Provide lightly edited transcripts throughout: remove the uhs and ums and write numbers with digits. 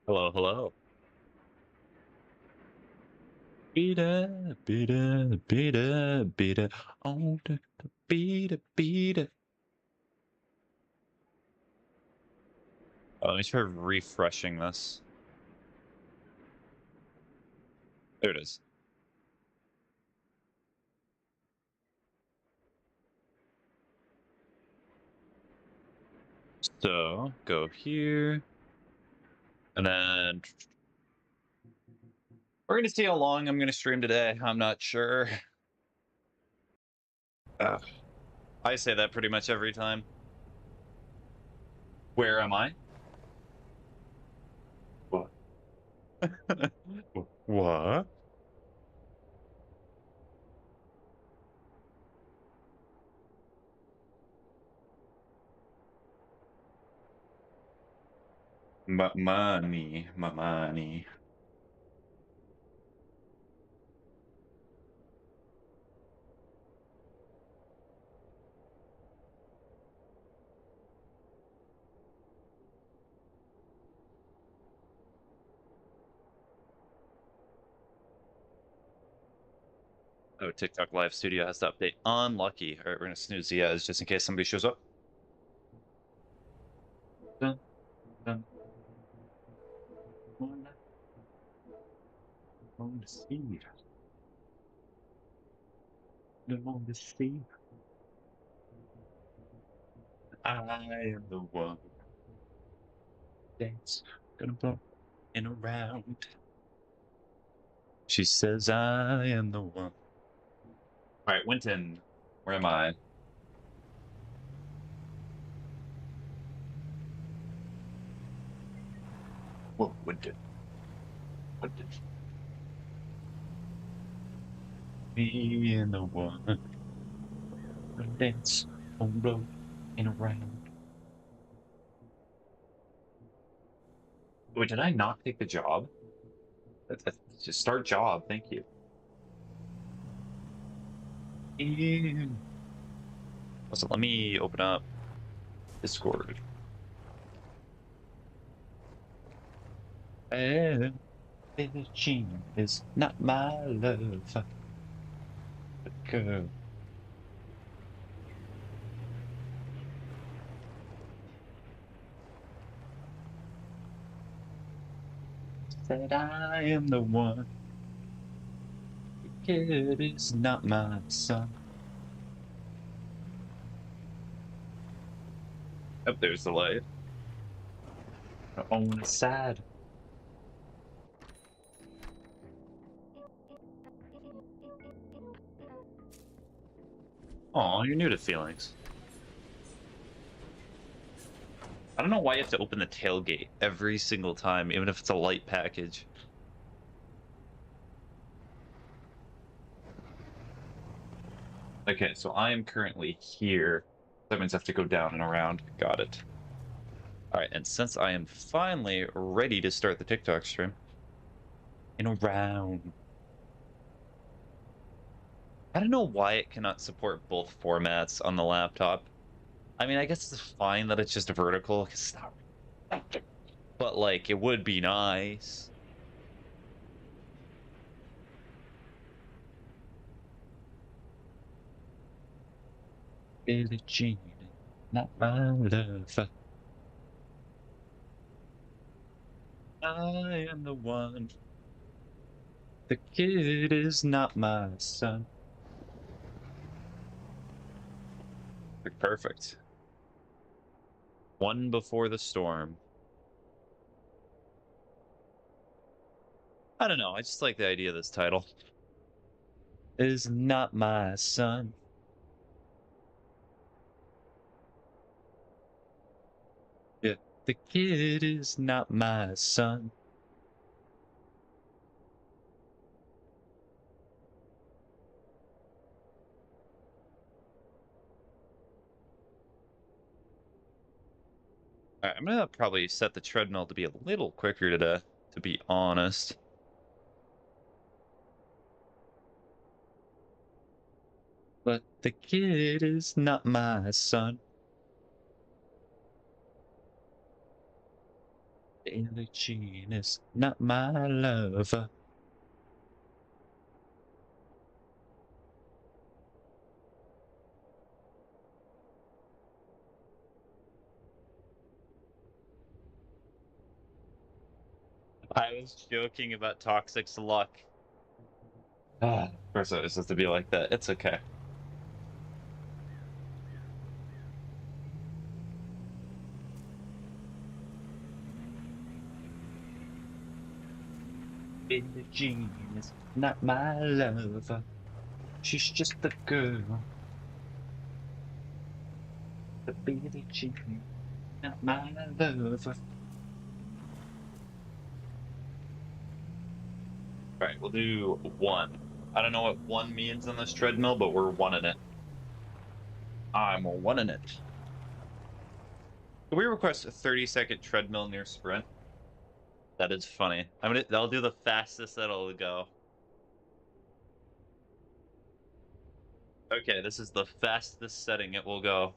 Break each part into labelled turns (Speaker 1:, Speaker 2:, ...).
Speaker 1: Hello, hello. Beat it, beat it, beat it, beat it. Oh, beat it, beat it. Oh, let me try refreshing this. There it is. So go here, and then we're gonna see how long I'm gonna stream today. I'm not sure. I say that pretty much every time. Where am I? What? What? Money, my money. Oh, TikTok Live Studio has to update. Unlucky. All right, we're gonna snooze the ads just in case somebody shows up. Dun, dun. On the sea. On the sea. I am the one that's gonna blow in around. She says I am the one. All right, Winton, where am I? Whoa, Winton. Winton. Me and the one gonna dance on blow in around. Wait, did I not take the job? That's just start job. Thank you. Also, let me open up Discord. Bitching is not my love, girl. Said I am the one. The kid is not my son. Oh, there's the light. On the side. Oh, you're new to feelings. I don't know why you have to open the tailgate every single time, even if it's a light package. Okay, so I am currently here. That means I have to go down and around. Got it. All right, and since I am finally ready to start the TikTok stream, in around. I don't know why it cannot support both formats on the laptop. I mean, I guess it's fine that it's just vertical, because it's not. But, like, it would be nice. Billie Jean, not my love. I am the one. The kid is not my son. Perfect. One before the storm. I don't know. I just like the idea of this title. Is not my son. Yeah. The kid is not my son. All right, I'm gonna probably set the treadmill to be a little quicker today, to be honest. But the kid is not my son. Billie Jean is not my lover. I was joking about Toxic's luck. Of course it has to be like that. It's okay. Billie Jean is not my lover. She's just a girl. The Billie Jean, not my lover. All right, we'll do one. I don't know what one means on this treadmill, but we're one in it. I'm one in it. Can we request a 30-second treadmill near sprint? That is funny. I'll do the fastest that'll go. Okay, this is the fastest setting it will go.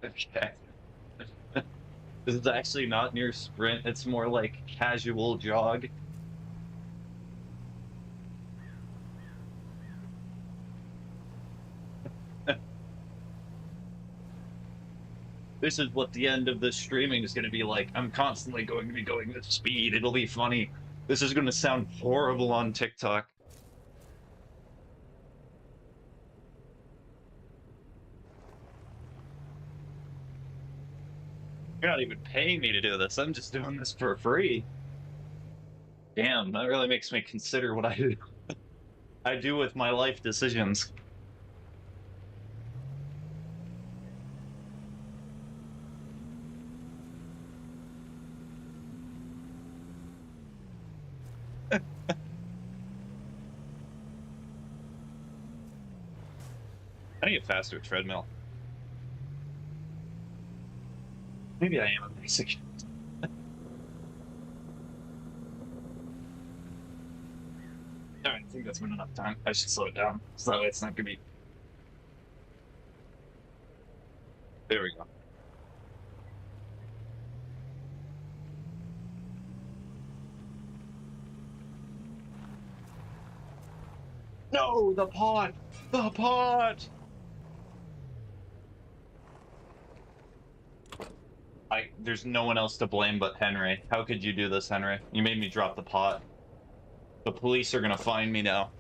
Speaker 1: Okay. This is actually not near sprint, it's more like casual jog. This is what the end of this streaming is going to be like. I'm constantly going to be going at speed. It'll be funny. This is going to sound horrible on TikTok. You're not even paying me to do this. I'm just doing this for free. Damn, that really makes me consider what I do with my life decisions. I need a faster treadmill. Maybe I am a basic. Alright, I think that's been enough time. I should slow it down, so that way it's not gonna be. There we go. No, the pot! The pot! There's no one else to blame but Henry. How could you do this, Henry? You made me drop the pot. The police are gonna find me now.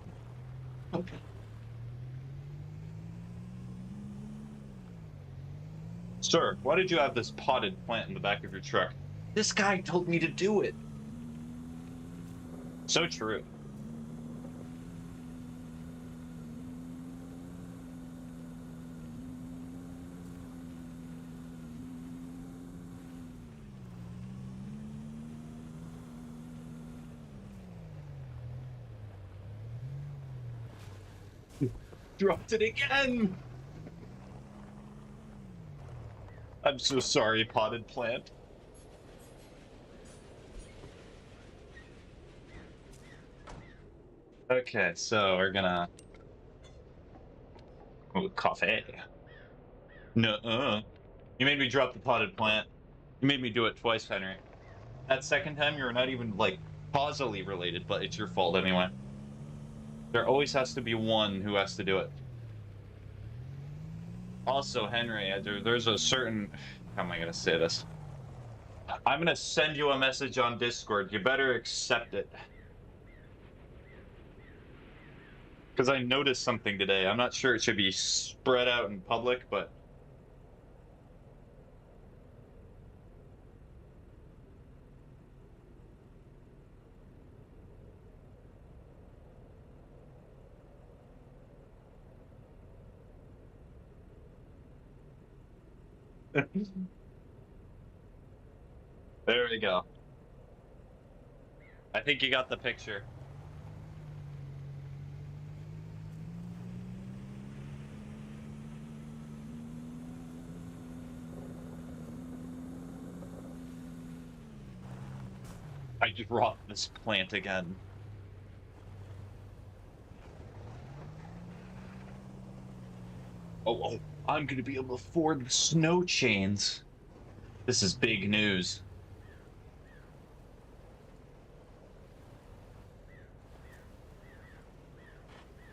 Speaker 1: Sir, why did you have this potted plant in the back of your truck? This guy told me to do it. So true. Dropped it again! I'm so sorry, potted plant. Okay, so we're gonna... Ooh, coffee. No, You made me drop the potted plant. You made me do it twice, Henry. That second time, you're not even, like, causally related, but it's your fault anyway. There always has to be one who has to do it. Also, Henry, there's a certain... How am I going to say this? I'm going to send you a message on Discord. You better accept it. Because I noticed something today. I'm not sure it should be spread out in public, but... There we go. I think you got the picture. I just dropped this plant again. Oh, I'm gonna be able to afford the snow chains. This is big news.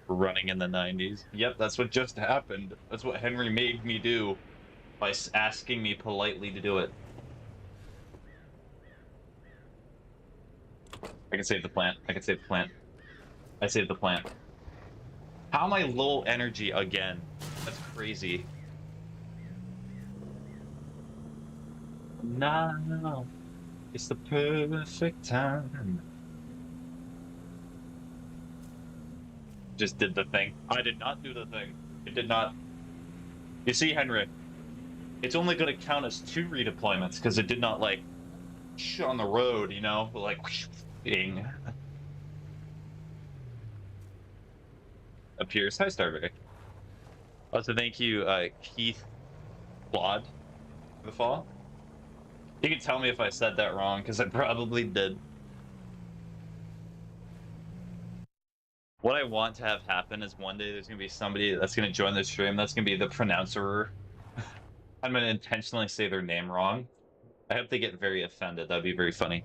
Speaker 1: Running in the 90s. Yep, that's what just happened. That's what Henry made me do by asking me politely to do it. I can save the plant. I can save the plant. I saved the plant. How am I low energy again? That's crazy. Now it's the perfect time. Just did the thing. I did not do the thing. It did not. You see, Henry, it's only going to count as 2 redeployments because it did not, like, on the road, you know? Like, ding. Appears. Hi, Starberry. Also, thank you, Keith Claude, for the fall. You can tell me if I said that wrong, because I probably did. What I want to have happen is one day there's going to be somebody that's going to join the stream that's going to be the pronouncerer. I'm going to intentionally say their name wrong. I hope they get very offended. That'd be very funny.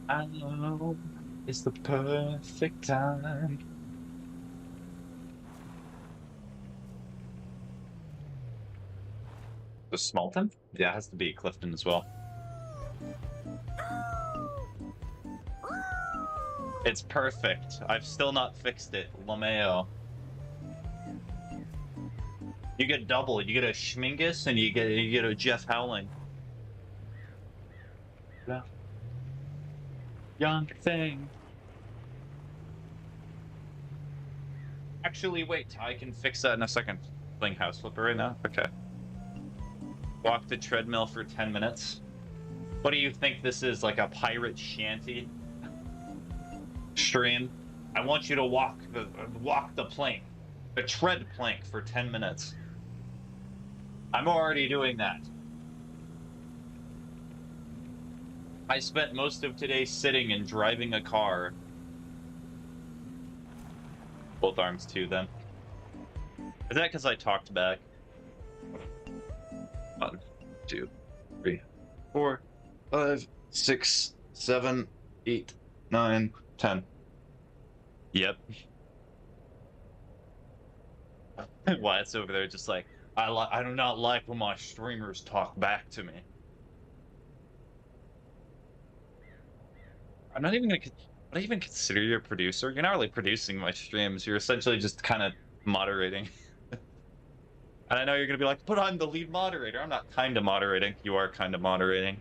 Speaker 1: I know it's the perfect time. The Smalton? Yeah, it has to be Clifton as well. It's perfect. I've still not fixed it. Lameo. You get double. You get a Schmingus and you get a Jeff Howling. Yeah. Young thing. Actually, wait. I can fix that in a second. Playing House Flipper right now? Okay. Walk the treadmill for 10 minutes. What do you think this is? Like a pirate shanty stream? I want you to walk the plank. The tread plank for 10 minutes. I'm already doing that. I spent most of today sitting and driving a car. Both arms too, then. Is that because I talked back? 1, 2, 3, 4, 5, 6, 7, 8, 9, 10. Yep. Wyatt's over there just like, I do not like when my streamers talk back to me. I'm not even gonna. Would I even consider you a producer? You're not really producing my streams. You're essentially just kind of moderating. And I know you're gonna be like, but I'm the lead moderator. I'm not kind of moderating. You are kind of moderating.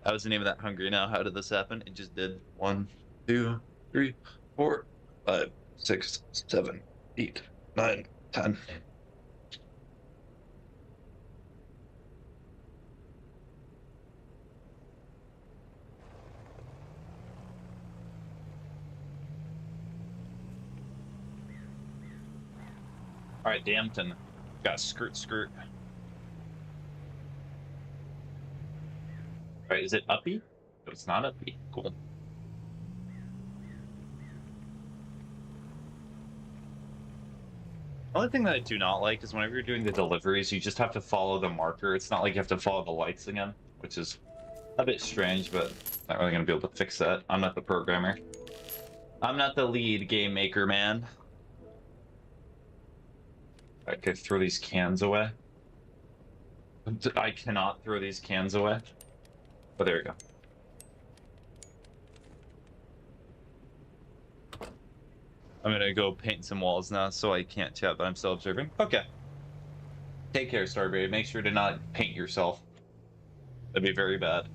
Speaker 1: That was the name of that Hungry Now. How did this happen? It just did. 1, 2, 3, 4, 5, 6, 7, 8, 9, 10. All right, Dampton. Got skirt. All right, is it uppy? No, it's not uppy. Cool. The only thing that I do not like is whenever you're doing the deliveries, you just have to follow the marker. It's not like you have to follow the lights again, which is a bit strange, but not really going to be able to fix that. I'm not the programmer. I'm not the lead game maker, man. I could throw these cans away. I cannot throw these cans away. Oh, there we go. I'm gonna go paint some walls now, so I can't chat, but I'm still observing. Okay. Take care, Starberry. Make sure to not paint yourself. That'd be very bad.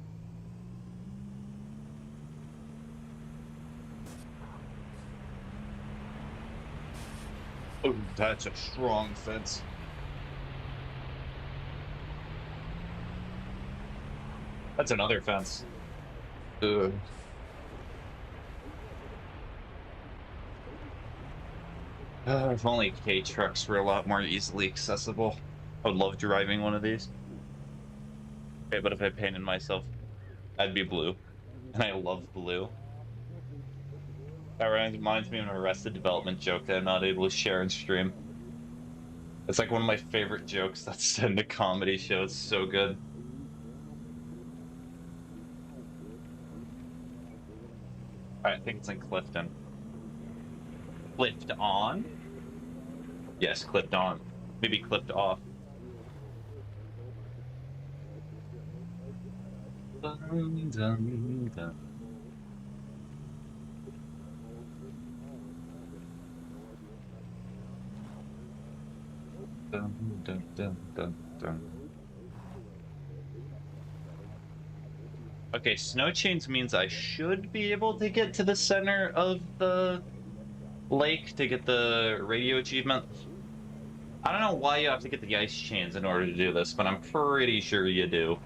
Speaker 1: Oh, that's a strong fence. That's another fence. Ugh. If only K-trucks were a lot more easily accessible. I would love driving one of these. Okay, but if I painted myself, I'd be blue. And I love blue. That reminds me of an Arrested Development joke that I'm not able to share and stream. It's like one of my favorite jokes that's in the comedy show. It's so good. Alright, I think it's in Clifton. Clipped on? Yes, clipped on. Maybe clipped off. Dun, dun, dun. Dun, dun, dun, dun, dun. Okay, snow chains means I should be able to get to the center of the lake to get the radio achievement. I don't know why you have to get the ice chains in order to do this, but I'm pretty sure you do.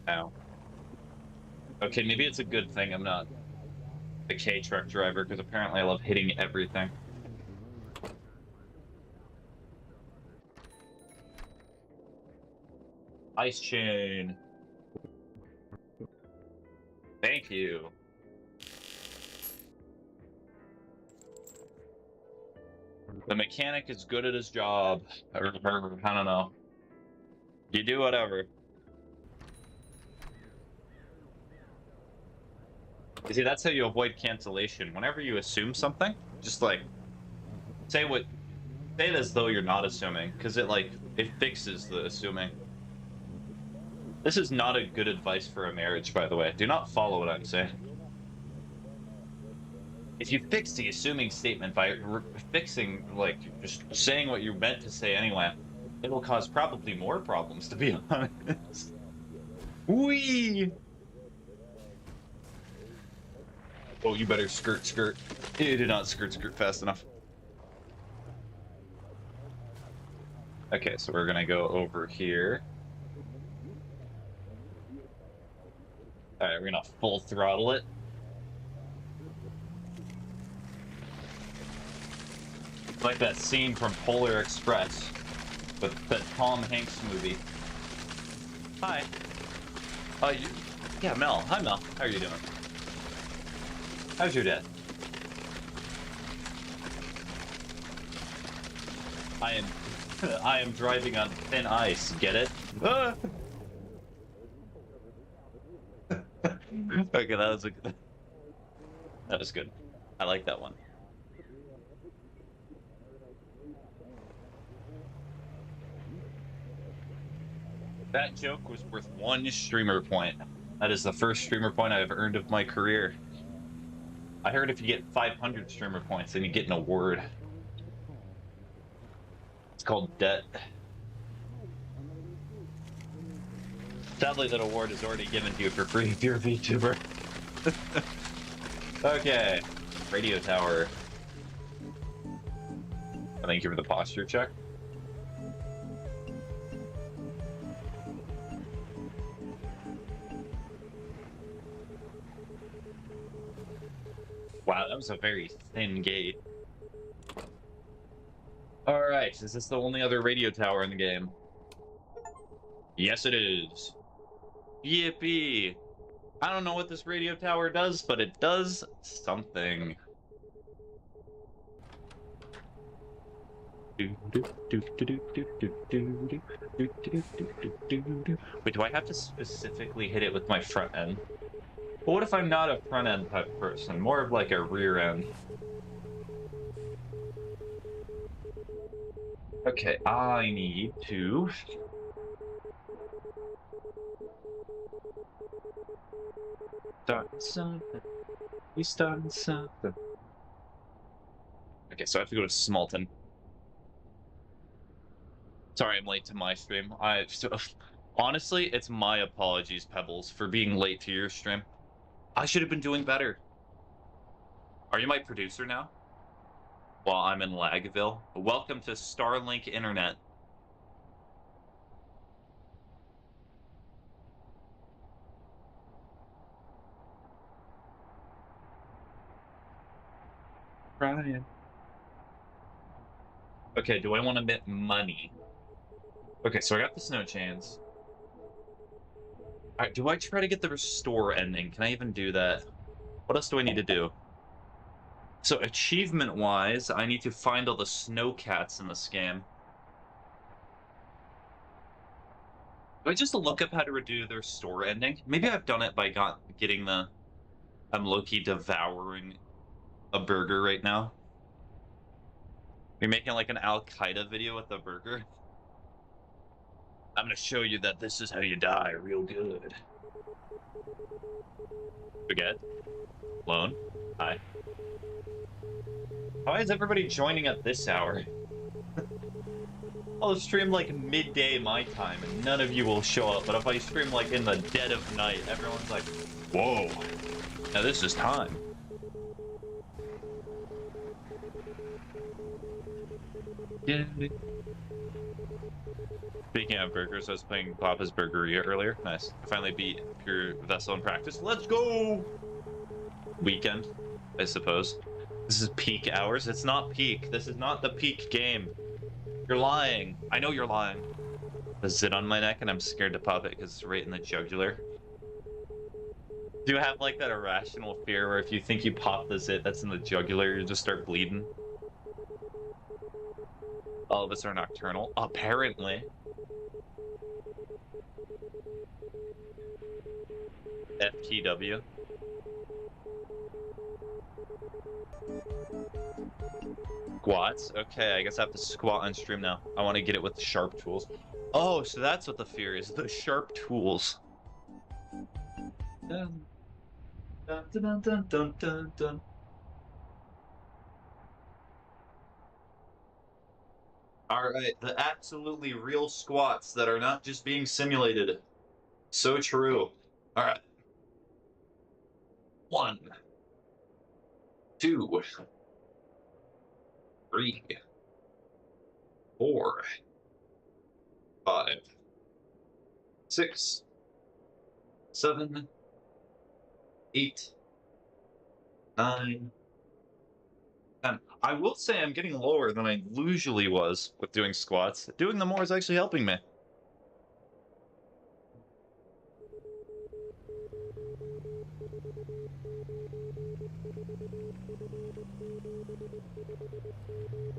Speaker 1: Ow. Okay, maybe it's a good thing I'm not a K-truck driver, because apparently I love hitting everything. Ice chain. Thank you. The mechanic is good at his job. Or, I don't know. You do whatever. You see, that's how you avoid cancellation. Whenever you assume something, just like say it as though you're not assuming, because it fixes the assuming. This is not a good advice for a marriage, by the way. Do not follow what I'm saying. If you fix the assuming statement by fixing, like, just saying what you meant to say anyway, it'll cause probably more problems, to be honest. Whee! Oh, you better skirt. You did not skirt fast enough. Okay, so we're gonna go over here. Alright, we're gonna full throttle it. Like that scene from Polar Express with the Tom Hanks movie. Hi. Yeah, Mel. Hi, Mel. How are you doing? How's your dad? I am driving on thin ice. Get it? Ah! Okay, that was good. I like that one. That joke was worth 1 streamer point. That is the first streamer point I have earned of my career. I heard if you get 500 streamer points, then you get an award. It's called debt. Sadly, that award is already given to you for free if you're a VTuber. Okay. Radio tower. Thank you for the posture check. Wow, that was a very thin gate. Alright, is this the only other radio tower in the game? Yes, it is. Yippee! I don't know what this radio tower does, but it does something. Wait, do I have to specifically hit it with my front end? But what if I'm not a front end type person, more of like a rear end? Okay, I need to... Starting something. We starting something. Okay, so I have to go to Smalton. Sorry, I'm late to my stream. Honestly, it's my apologies, Pebbles, for being late to your stream. I should have been doing better. Are you my producer now? Well, I'm in Lagville. Welcome to Starlink Internet. Ryan. Okay, do I want to mint money? Okay, so I got the snow chains. Alright, do I try to get the restore ending? Can I even do that? What else do I need to do? So achievement-wise, I need to find all the snow cats in this game. Do I just look up how to redo the restore ending? Maybe I've done it by getting the... I'm low-key devouring a burger right now. You're making like an Al-Qaeda video with a burger? I'm gonna show you that this is how you die real good. Forget. Lone. Hi. Why is everybody joining at this hour? I'll stream like midday my time and none of you will show up, but if I stream like in the dead of night, everyone's like, whoa, now this is time. Yeah. Speaking of burgers, I was playing Papa's Burgeria earlier. Nice. I finally beat Pure Vessel in practice. Let's go! Weekend, I suppose. This is peak hours. It's not peak. This is not the peak game. You're lying. I know you're lying. The zit on my neck, and I'm scared to pop it because it's right in the jugular. Do you have like that irrational fear where if you think you pop the zit that's in the jugular, you just start bleeding? All of us are nocturnal, apparently. FTW. Squats? Okay, I guess I have to squat on stream now. I want to get it with the sharp tools. Oh, so that's what the fear is. The sharp tools. Dun, dun, dun, dun, dun, dun, dun. Alright, the absolutely real squats that are not just being simulated. So true. Alright. 1, 2, 3, 4, 5, 6, 7, 8, 9, 10. I will say I'm getting lower than I usually was with doing squats. Doing them more is actually helping me.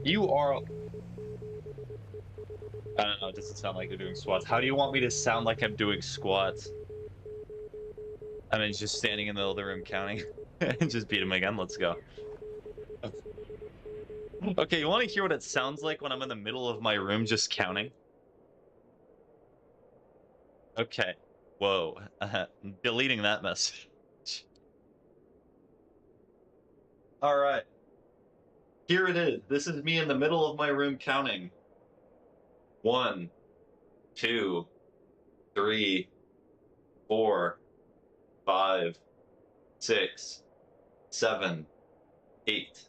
Speaker 1: You are... I don't know, it doesn't sound like you're doing squats. How do you want me to sound like I'm doing squats? I mean, just standing in the middle of the room counting. And just beat him again, let's go. Okay, you want to hear what it sounds like when I'm in the middle of my room just counting? Okay. Whoa. Deleting that message. Alright. Here it is. This is me in the middle of my room counting. 1, 2, 3, 4, 5, 6, 7, 8,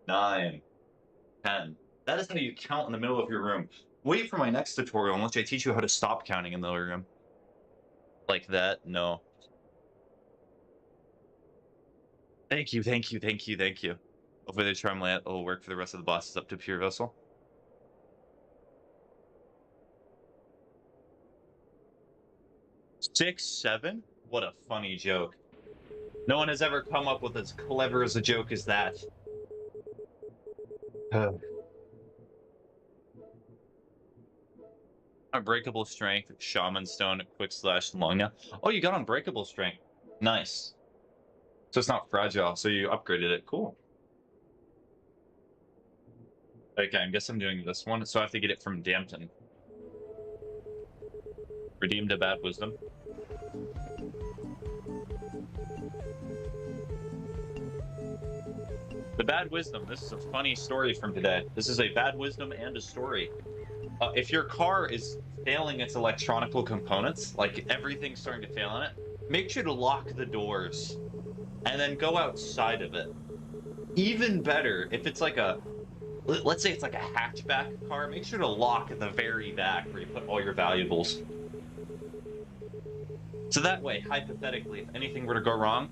Speaker 1: 9, 10. That is how you count in the middle of your room. Wait for my next tutorial in which I teach you how to stop counting in the room. Like that? No. Thank you, thank you, thank you, thank you. Hopefully the Charmlet will work for the rest of the bosses up to Pure Vessel. Six, 7? What a funny joke. No one has ever come up with as clever as a joke as that. Unbreakable Strength, Shaman Stone, Quick Slash, Long Nail. Oh, you got Unbreakable Strength. Nice. So it's not fragile, so you upgraded it. Cool. Okay, I guess I'm doing this one, so I have to get it from Dampton. Redeemed a Bad Wisdom. The Bad Wisdom. This is a funny story from today. This is a Bad Wisdom and a story. If your car is failing its electronical components, like everything's starting to fail on it, make sure to lock the doors and then go outside of it. Even better, if it's like a, let's say it's like a hatchback car, make sure to lock the very back where you put all your valuables. So that way, hypothetically, if anything were to go wrong,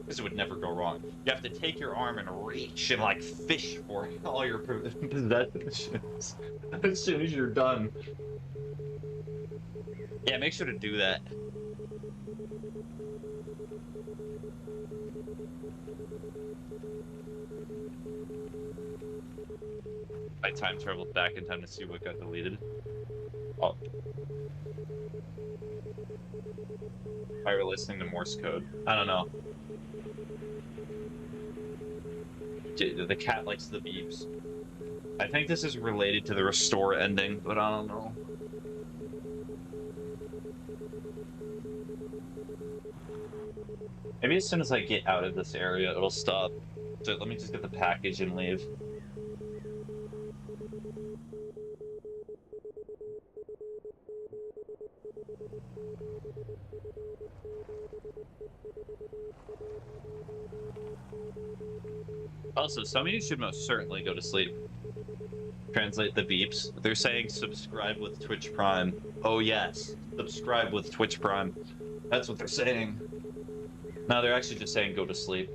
Speaker 1: because it would never go wrong. You have to take your arm and reach and like fish for all your possessions as soon as you're done. Yeah, make sure to do that. I time traveled back in time to see what got deleted. Oh. I were listening to Morse code. I don't know. The cat likes the beeps. I think this is related to the restore ending, but I don't know. Maybe as soon as I get out of this area, it'll stop. So let me just get the package and leave. Also, some of you should most certainly go to sleep. Translate the beeps. They're saying subscribe with Twitch Prime. Oh yes, subscribe with Twitch Prime. That's what they're saying. No, they're actually just saying go to sleep.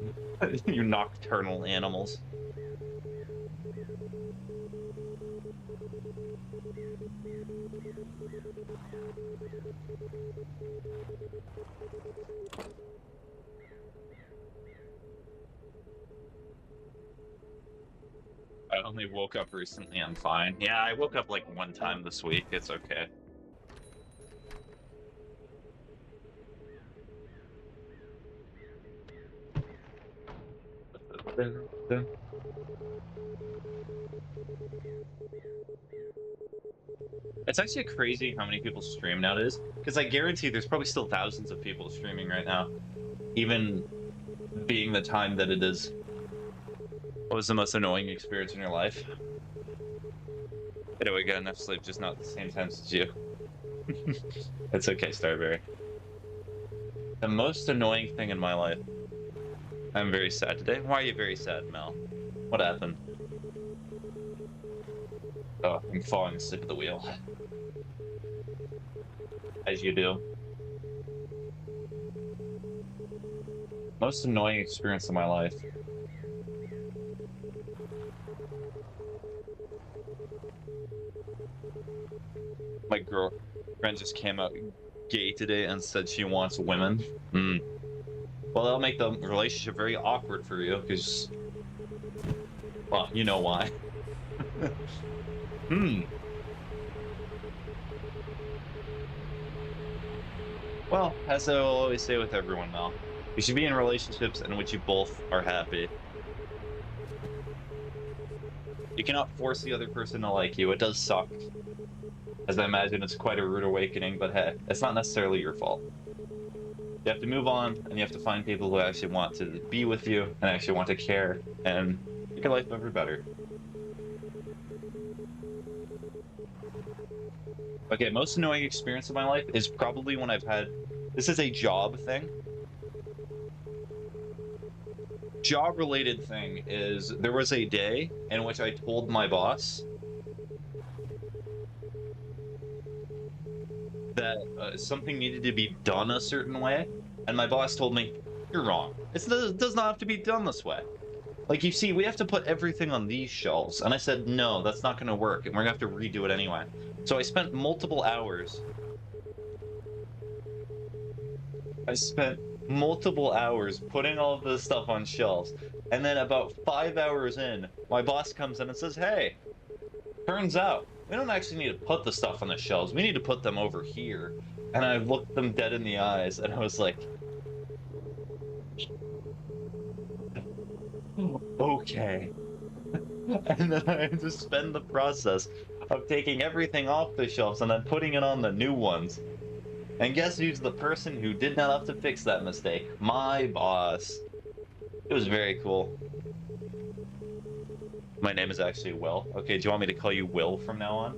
Speaker 1: You nocturnal animals. I only woke up recently, I'm fine. Yeah, I woke up like one time this week, it's okay. It's actually crazy how many people stream nowadays, because I guarantee there's probably still thousands of people streaming right now, even being the time that it is. What was the most annoying experience in your life? Anyway, we got enough sleep, just not at the same time as you. It's okay, Starberry. The most annoying thing in my life. I'm very sad today. Why are you very sad, Mel? What happened? Oh, I'm falling asleep at the wheel. As you do. Most annoying experience of my life. My girlfriend just came out gay today and said she wants women. Well, that'll make the relationship very awkward for you, because... well, you know why. Well, as I will always say with everyone, Mel, you should be in relationships in which you both are happy. You cannot force the other person to like you. It does suck. As I imagine it's quite a rude awakening, but hey, it's not necessarily your fault. You have to move on, and you have to find people who actually want to be with you, and actually want to care, and make your life ever better. Okay, most annoying experience of my life is probably when I've had... this is a job thing. Job-related thing is, there was a day in which I told my boss that something needed to be done a certain way, and my boss told me, you're wrong. It does not have to be done this way. Like, you see, we have to put everything on these shelves. And I said, no, that's not going to work, and we're going to have to redo it anyway. So I spent multiple hours. Putting all of this stuff on shelves. And then about 5 hours in, my boss comes in and says, hey, turns out, we don't actually need to put the stuff on the shelves. We need to put them over here. And I looked them dead in the eyes, and I was like, okay. And then I had to spend the process of taking everything off the shelves and then putting it on the new ones. And guess who's the person who did not have to fix that mistake? My boss. It was very cool. My name is actually Will. Okay, do you want me to call you Will from now on?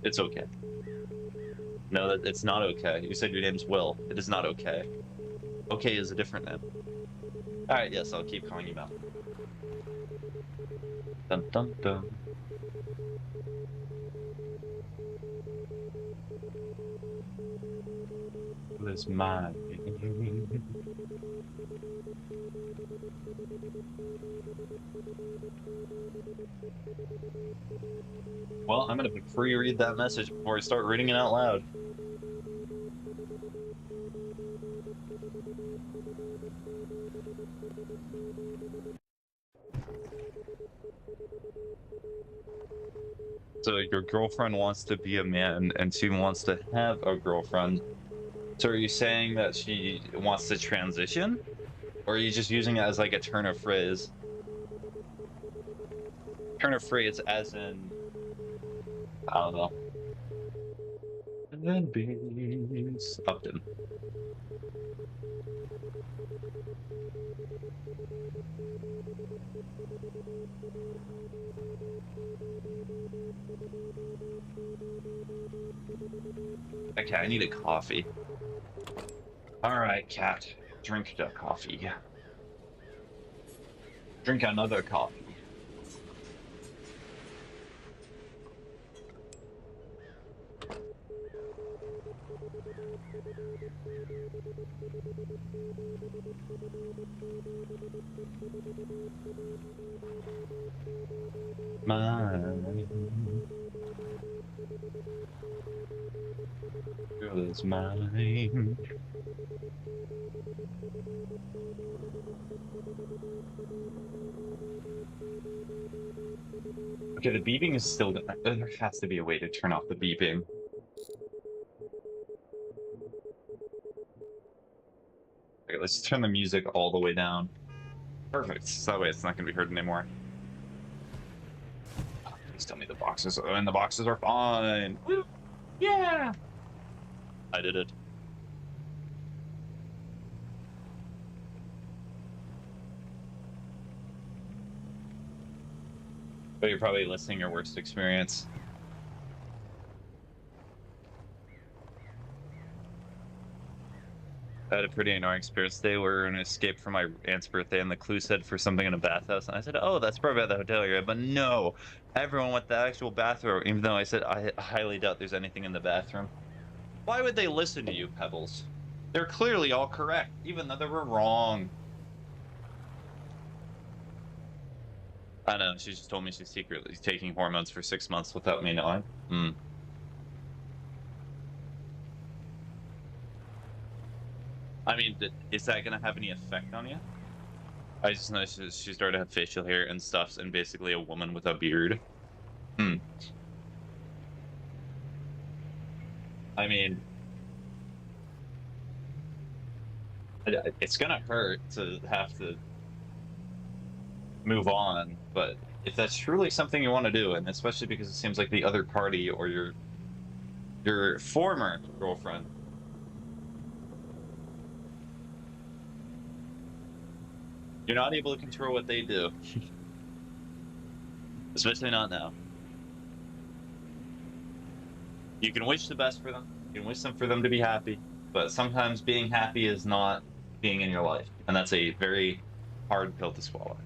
Speaker 1: It's okay. No, it's not okay. You said your name's Will. It is not okay. Okay is a different name. Alright, yes, I'll keep calling you Mel. Dun dun dun. This mine. Well, I'm gonna pre-read that message before I start reading it out loud. So your girlfriend wants to be a man and she wants to have a girlfriend. So are you saying that she wants to transition? Or are you just using it as like a turn of phrase? Turn of phrase as in, I don't know. Upton. Okay, I need a coffee. All right, cat. Drink the coffee. Drink another coffee. Mine. Girl is mine. Okay, the beeping is still. There has to be a way to turn off the beeping. Okay, let's turn the music all the way down. Perfect. So that way it's not going to be heard anymore. Oh, please tell me the boxes. Oh, and the boxes are fine. Woo! Yeah! I did it. But you're probably listing your worst experience. I had a pretty annoying experience today where an escape from my aunt's birthday and the clue said for something in a bathhouse. And I said, oh, that's probably at the hotel area. But no, everyone went to the actual bathroom, even though I said I highly doubt there's anything in the bathroom. Why would they listen to you, Pebbles? They're clearly all correct, even though they were wrong. I know, she just told me she's secretly taking hormones for 6 months without me knowing. I mean, is that going to have any effect on you? I just know she started to have facial hair and stuff, and basically a woman with a beard. I mean, it's going to hurt to have to move on, but if that's truly something you want to do, and especially because it seems like the other party or your former girlfriend you're not able to control what they do. Especially not now. You can wish the best for them. You can wish them for them to be happy, but sometimes being happy is not being in your life, and that's a very hard pill to swallow.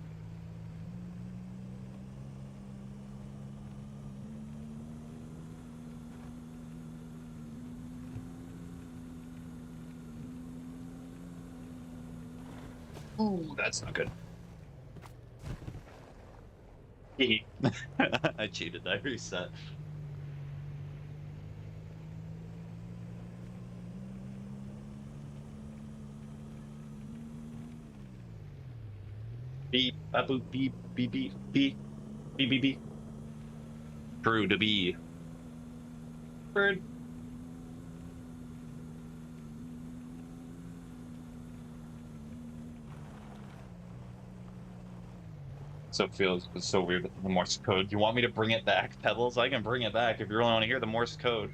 Speaker 1: Oh, that's not good. I cheated. I reset. Beep, boop, beep, beep, beep, beep, beep, beep, beep. True to be. Bird. So it feels so weird with the Morse code. You want me to bring it back, Pebbles? I can bring it back if you really want to hear the Morse code.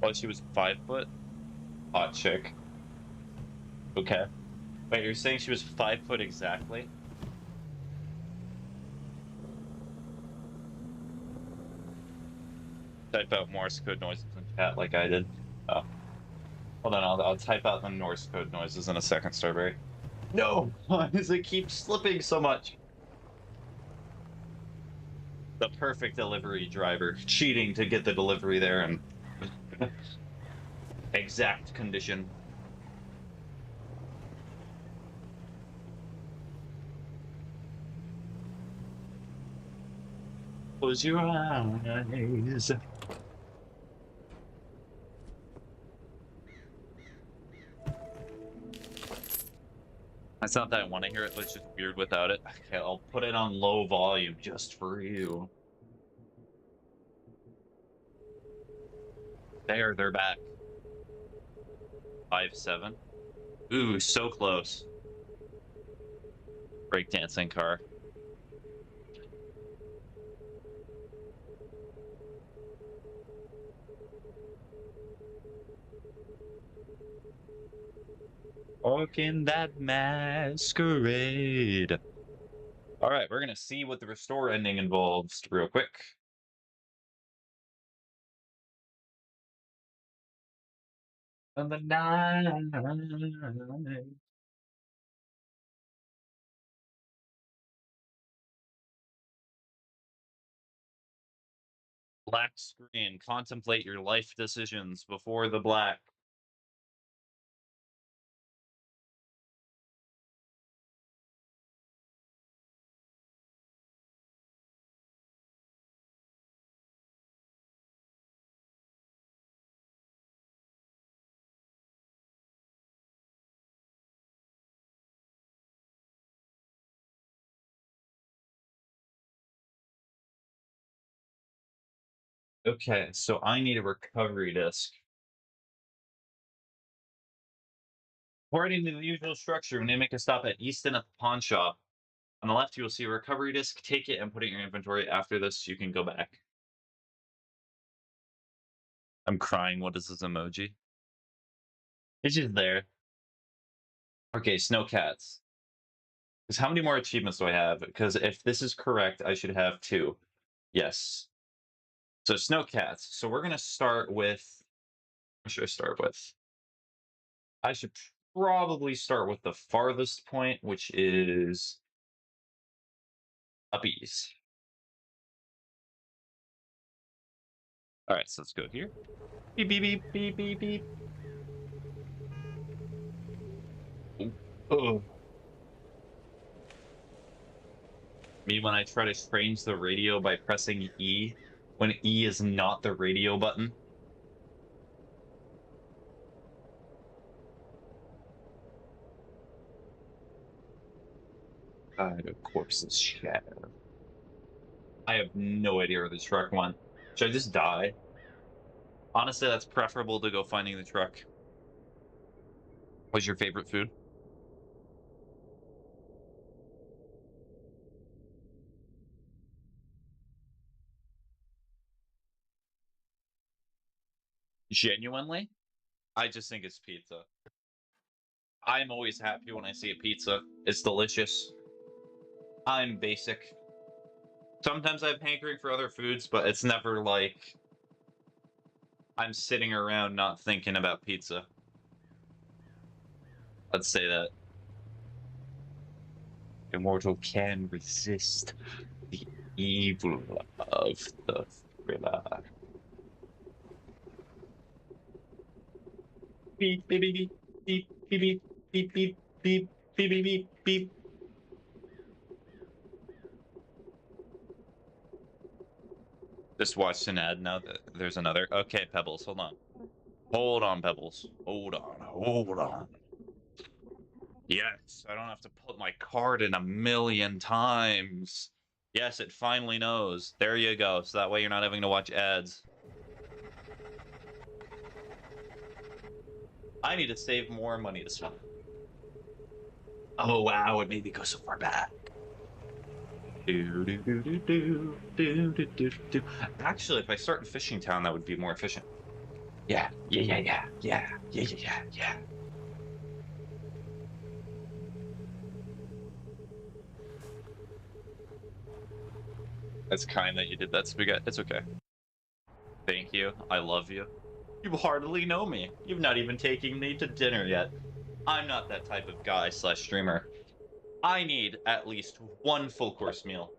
Speaker 1: Oh, she was 5 foot? Hot chick. Okay. Wait, you're saying she was 5 foot exactly? Type out Morse code noises in chat like I did. Oh. Hold on, I'll type out the Norse code noises in a second, Starberry. No! Why does it keep slipping so much? The perfect delivery driver. Cheating to get the delivery there and exact condition. Close your eyes. It's not that I want to hear it, but it's just weird without it. Okay, I'll put it on low volume just for you. There, they're back. 5-7. Ooh, so close. Breakdancing car. Orkin that masquerade. All right, we're gonna see what the restore ending involves real quick. And the night. Black screen. Contemplate your life decisions before the black. Okay, so I need a recovery disc. According to the usual structure, when you make a stop at Easton at the pawn shop, on the left you will see a recovery disc. Take it and put it in your inventory. After this, you can go back. I'm crying. What is this emoji? It's just there. Okay, snowcats. Because how many more achievements do I have? Because if this is correct, I should have 2. Yes. So snowcats. So we're gonna start with. What should I start with? I should probably start with the farthest point, which is uppies. All right, so let's go here. Beep beep beep beep beep beep. Oh. Me when I try to change the radio by pressing E, when E is not the radio button. The corpse's shadow. I have no idea where the truck went. Should I just die? Honestly, that's preferable to go finding the truck. What's your favorite food? Genuinely? I just think it's pizza. I'm always happy when I see a pizza. It's delicious. I'm basic. Sometimes I have hankering for other foods, but it's never like I'm sitting around not thinking about pizza. Let's say that. Immortal can resist the evil of the thriller. Beep, beep, beep, beep, beep, beep, beep, beep, beep, beep, beep, beep, beep. Just watched an ad now that there's another. Okay, Pebbles, hold on. Hold on, Pebbles. Hold on, hold on. Yes, I don't have to put my card in 1,000,000 times. Yes, it finally knows. There you go. So that way you're not having to watch ads. I need to save more money this month. Oh, wow, it made me go so far back. Actually, if I start in Fishing Town, that would be more efficient. Yeah. It's kind that you did that, Spaghetti. It's okay. Thank you. I love you. You hardly know me. You've not even taken me to dinner yet. I'm not that type of guy / streamer. I need at least one full course meal.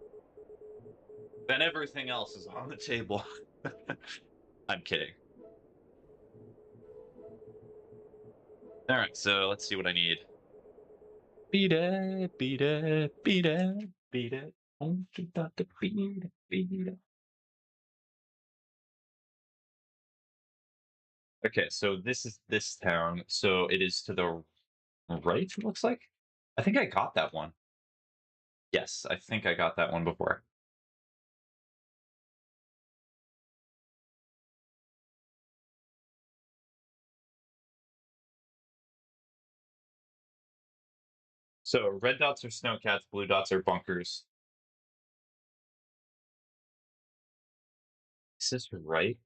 Speaker 1: Then everything else is on the table. I'm kidding. All right, so let's see what I need. Beat it, beat it, beat it, beat it. Beat it. Okay, so this is this town. So it is to the right, it looks like. I think I got that one. Yes, I think I got that one before. So red dots are snowcats, blue dots are bunkers. Is this right?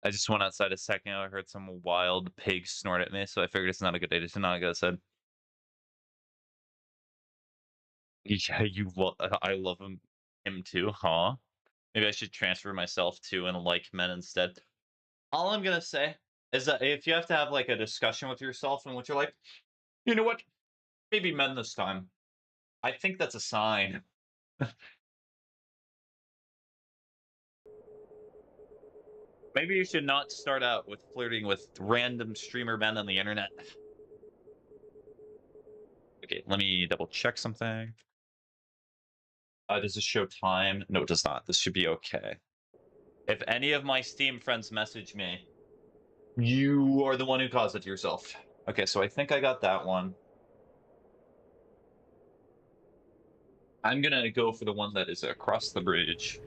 Speaker 1: I just went outside a second ago. I heard some wild pig snort at me, so I figured it's not a good day to not go outside. Yeah, I love him too, huh? Maybe I should transfer myself to and like men instead. All I'm gonna say is that if you have to have like a discussion with yourself in which you're like, you know what, maybe men this time. I think that's a sign. Maybe you should not start out with flirting with random streamer men on the internet. Okay, let me double check something. Does this show time? No, it does not. This should be okay. If any of my Steam friends message me, you are the one who caused it to yourself. Okay, so I think I got that one. I'm gonna go for the one that is across the bridge.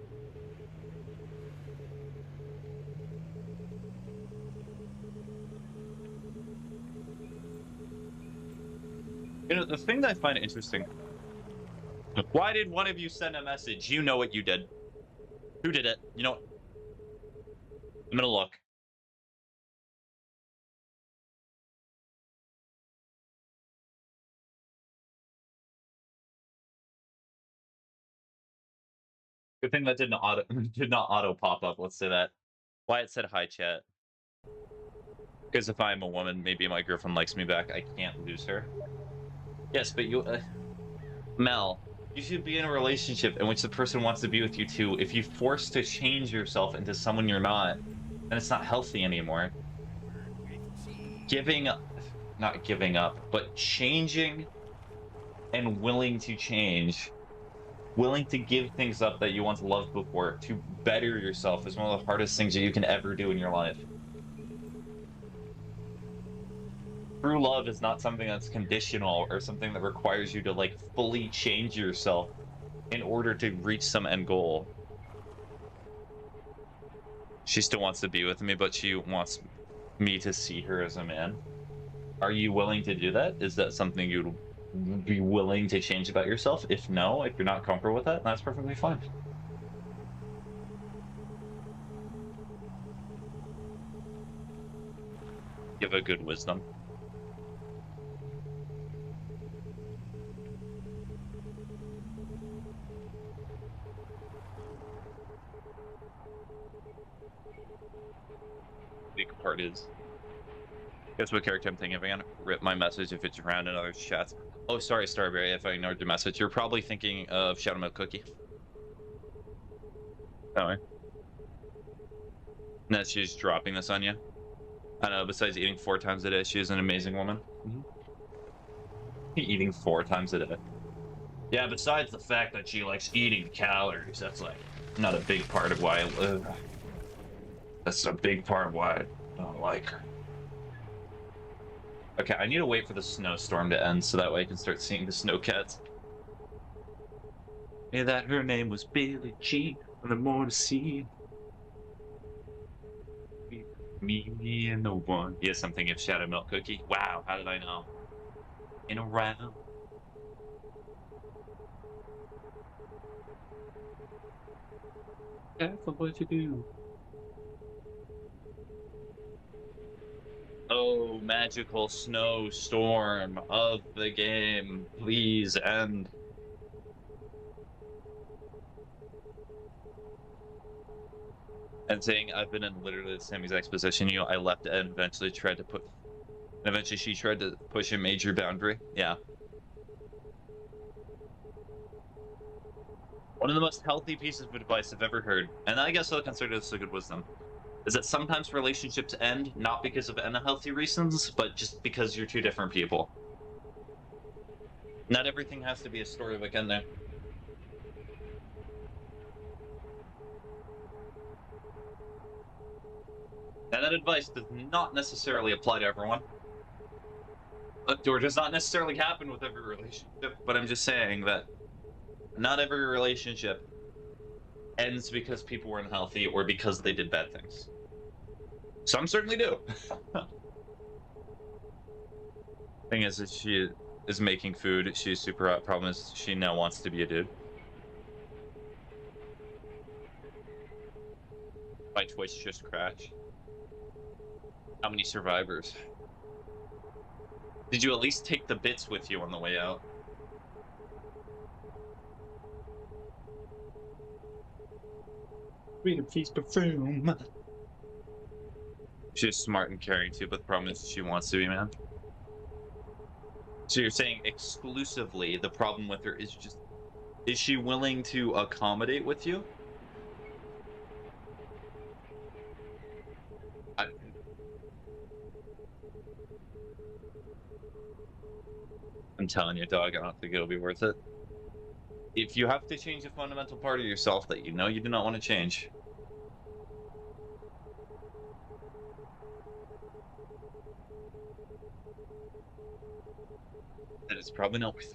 Speaker 1: You know, the thing that I find interesting, why did one of you send a message? You know what you did. Who did it? You know what? I'm gonna look. Good thing that didn't auto did not auto pop up. Let's say that. Wyatt said hi, chat. Because if I'm a woman, maybe my girlfriend likes me back. I can't lose her. Yes, but you, Mel, you should be in a relationship in which the person wants to be with you too. If you force to change yourself into someone you're not, then it's not healthy anymore. Giving up, not giving up, but changing and willing to change, willing to give things up that you once loved before to better yourself is one of the hardest things that you can ever do in your life. True love is not something that's conditional or something that requires you to like fully change yourself in order to reach some end goal. She still wants to be with me, but she wants me to see her as a man. Are you willing to do that? Is that something you'd be willing to change about yourself? If no, if you're not comfortable with that, that's perfectly fine. Give a good wisdom. Big part is. Guess what character I'm thinking of again? Rip my message if it's around in other chats. Oh, sorry, Starberry, if I ignored your message. You're probably thinking of Shadow Milk Cookie. Oh, no, she's dropping this on you. I know, besides eating 4 times a day, she is an amazing woman. Eating 4 times a day. Yeah, besides the fact that she likes eating calories, that's like not a big part of why I live. That's a big part of why I don't like her. Okay, I need to wait for the snowstorm to end so that way I can start seeing the snowcats. Yeah, that her name was Billie Jean, and the more to see. Me and the one. Yes, I'm thinking of Shadow Milk Cookie. Wow, how did I know? In a round. Careful what you do. Oh, magical snowstorm of the game, please end. And saying I've been in literally the same exact position. You know, I left and eventually tried to put, and eventually she tried to push a major boundary. Yeah. One of the most healthy pieces of advice I've ever heard, and I guess I'll consider this a good wisdom, is that sometimes relationships end not because of unhealthy reasons, but just because you're two different people. Not everything has to be a storybook ending. And that advice does not necessarily apply to everyone. Or does not necessarily happen with every relationship, but I'm just saying that not every relationship ends because people were unhealthy or because they did bad things. Some certainly do. Thing is, she is making food. She's super hot. Problem is, she now wants to be a dude. My Twitch just crashed. How many survivors? Did you at least take the bits with you on the way out? Read a piece of perfume. She's smart and caring too, but the problem is she wants to be, man. So you're saying exclusively the problem with her is just, is she willing to accommodate with you? I'm telling you, dog, I don't think it'll be worth it. If you have to change a fundamental part of yourself that you know you do not want to change, then it's probably not worth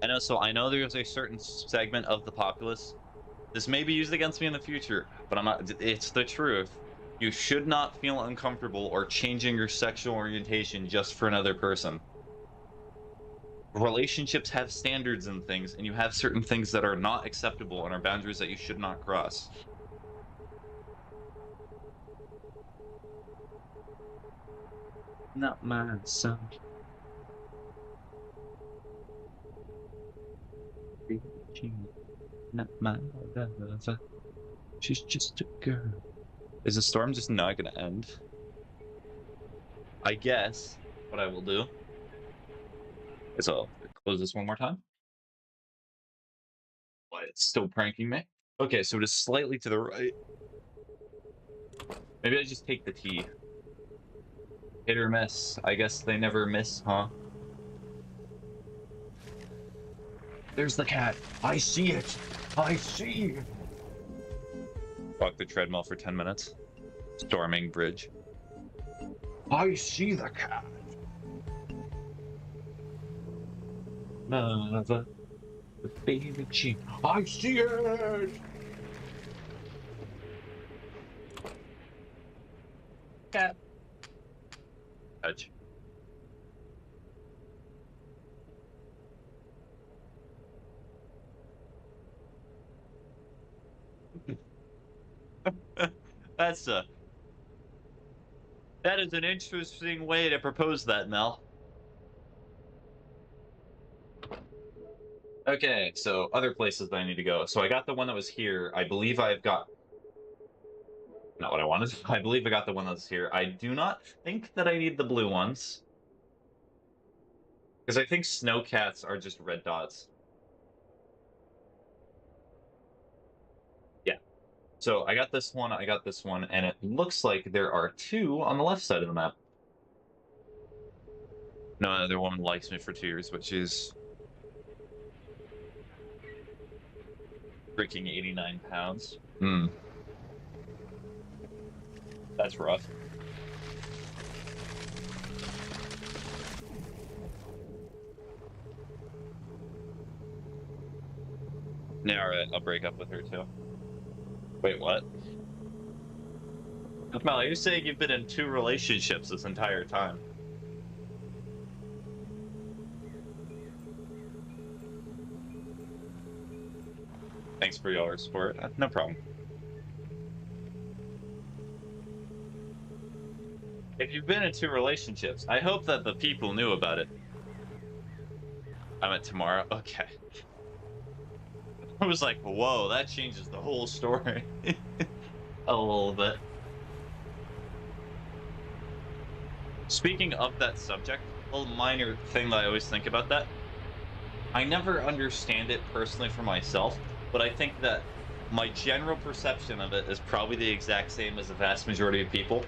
Speaker 1: it. I know there's a certain segment of the populace. This may be used against me in the future, but I'm not. It's the truth. You should not feel uncomfortable or changing your sexual orientation just for another person. Relationships have standards and things, and you have certain things that are not acceptable and are boundaries that you should not cross. Not my son. Not my lover. She's just a girl. Is the storm just not gonna end? I guess what I will do is I'll close this one more time. But it's still pranking me. Okay, so it is slightly to the right. Maybe I just take the T. Hit or miss. I guess they never miss, huh? There's the cat. I see it. I see it. Walk the treadmill for 10 minutes. Storming bridge. I see the cat. Mother, the baby sheep. I see it. Cat. Touch. That is an interesting way to propose that, Mel. Okay, so other places that I need to go. So I got the one that was here. I believe I've got not what I wanted. I believe I got the one that's here. I do not think that I need the blue ones. Because I think snowcats are just red dots. Yeah. So I got this one, and it looks like there are two on the left side of the map. No other woman likes me for 2 years, but she's freaking 89 pounds. Hmm. That's rough. Yeah, alright, I'll break up with her too. Wait, what? Mel, you're saying you've been in 2 relationships this entire time. Thanks for your support. No problem. If you've been in 2 relationships, I hope that the people knew about it. I meant tomorrow. Okay. I was like, whoa, that changes the whole story. A little bit. Speaking of that subject, a little minor thing that I always think about that. I never understand it personally for myself, but I think that my general perception of it is probably the exact same as the vast majority of people.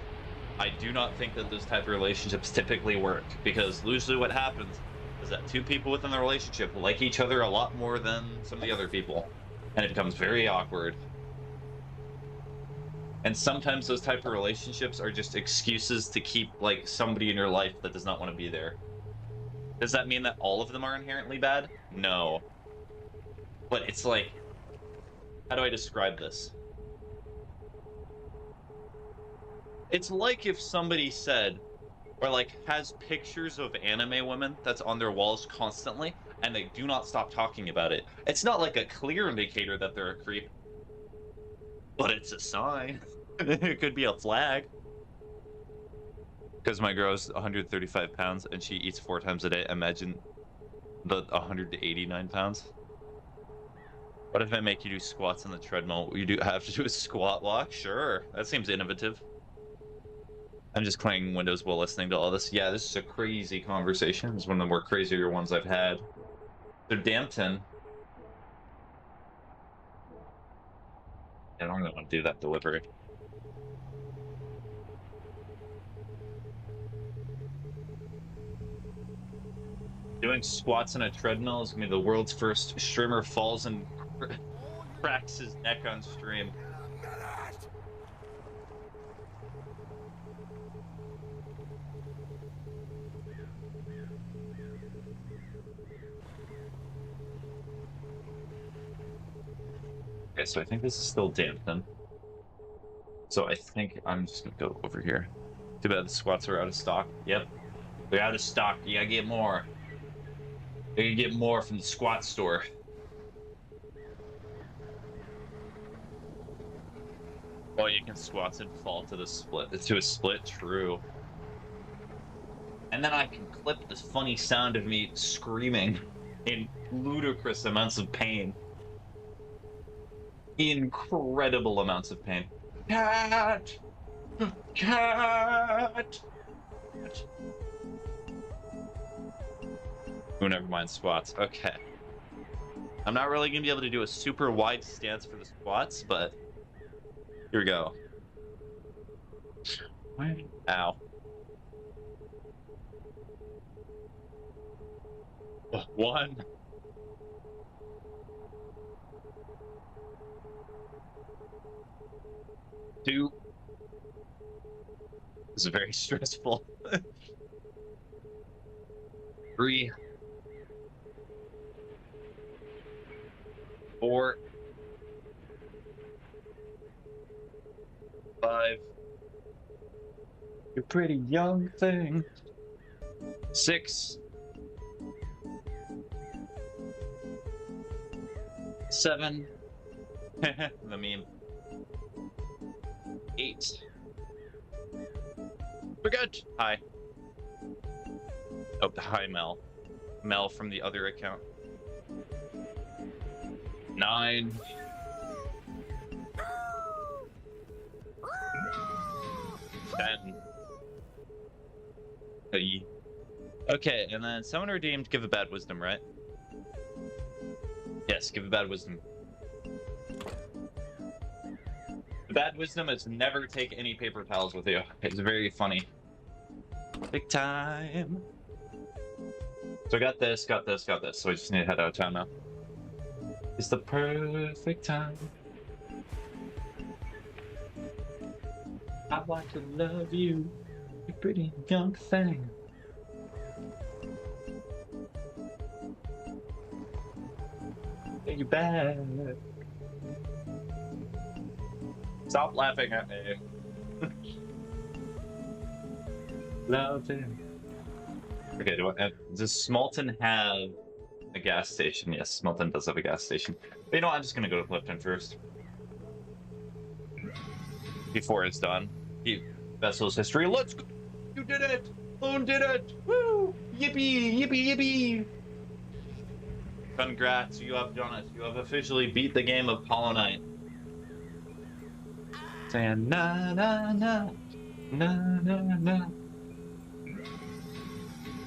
Speaker 1: I do not think that those type of relationships typically work, because usually what happens is that 2 people within the relationship like each other a lot more than some of the other people, and it becomes very awkward. And sometimes those type of relationships are just excuses to keep like somebody in your life that does not want to be there. Does that mean that all of them are inherently bad? No. But it's like, how do I describe this? It's like if somebody said, or like has pictures of anime women that's on their walls constantly, and they do not stop talking about it. It's not like a clear indicator that they're a creep, but it's a sign. It could be a flag. Because my girl's 135 pounds and she eats 4 times a day. Imagine the 189 pounds. What if I make you do squats on the treadmill? You do have to do a squat walk? Sure. That seems innovative. I'm just playing Windows while listening to all this. Yeah, this is a crazy conversation. It's one of the more crazier ones I've had. So Dampton. I don't really want to do that delivery. Doing squats on a treadmill is going to be the world's first streamer falls and cracks his neck on stream. Okay, so I think this is still Dampton. So I think I'm just gonna go over here. Too bad the squats are out of stock. Yep. They're out of stock. You gotta get more. You can get more from the squat store. Oh, you can squats and fall to the split. To a split, true. And then I can clip this funny sound of me screaming in ludicrous amounts of pain. Incredible amounts of pain. Cat! Cat! Oh, never mind, squats. Okay. I'm not really going to be able to do a super wide stance for the squats, but here we go. Ow. One. Two. This is very stressful. 3. 4. 5. You're a pretty young thing. 6. 7. The meme. 8. We're good. Hi. Oh, hi, Mel. Mel from the other account. 9. 10. Hey. Okay, and then someone redeemed give a bad wisdom, right? Yes, give a bad wisdom. The bad wisdom is never take any paper towels with you. It's very funny. Big time. So I got this, got this, got this. So I just need to head out of town now. It's the perfect time. I want to love you, you pretty young thing. You bad. Stop laughing at me. Love him. Okay, does Smalton have a gas station? Yes, Smalton does have a gas station. But you know what? I'm just gonna go to Clifton first. Before it's done. Vessel's history. Let's go. You did it! Loon did it! Woo! Yippee! Yippee! Yippee! Congrats, you have done it. You have officially beat the game of Hollow Knight. Saying na na na na na na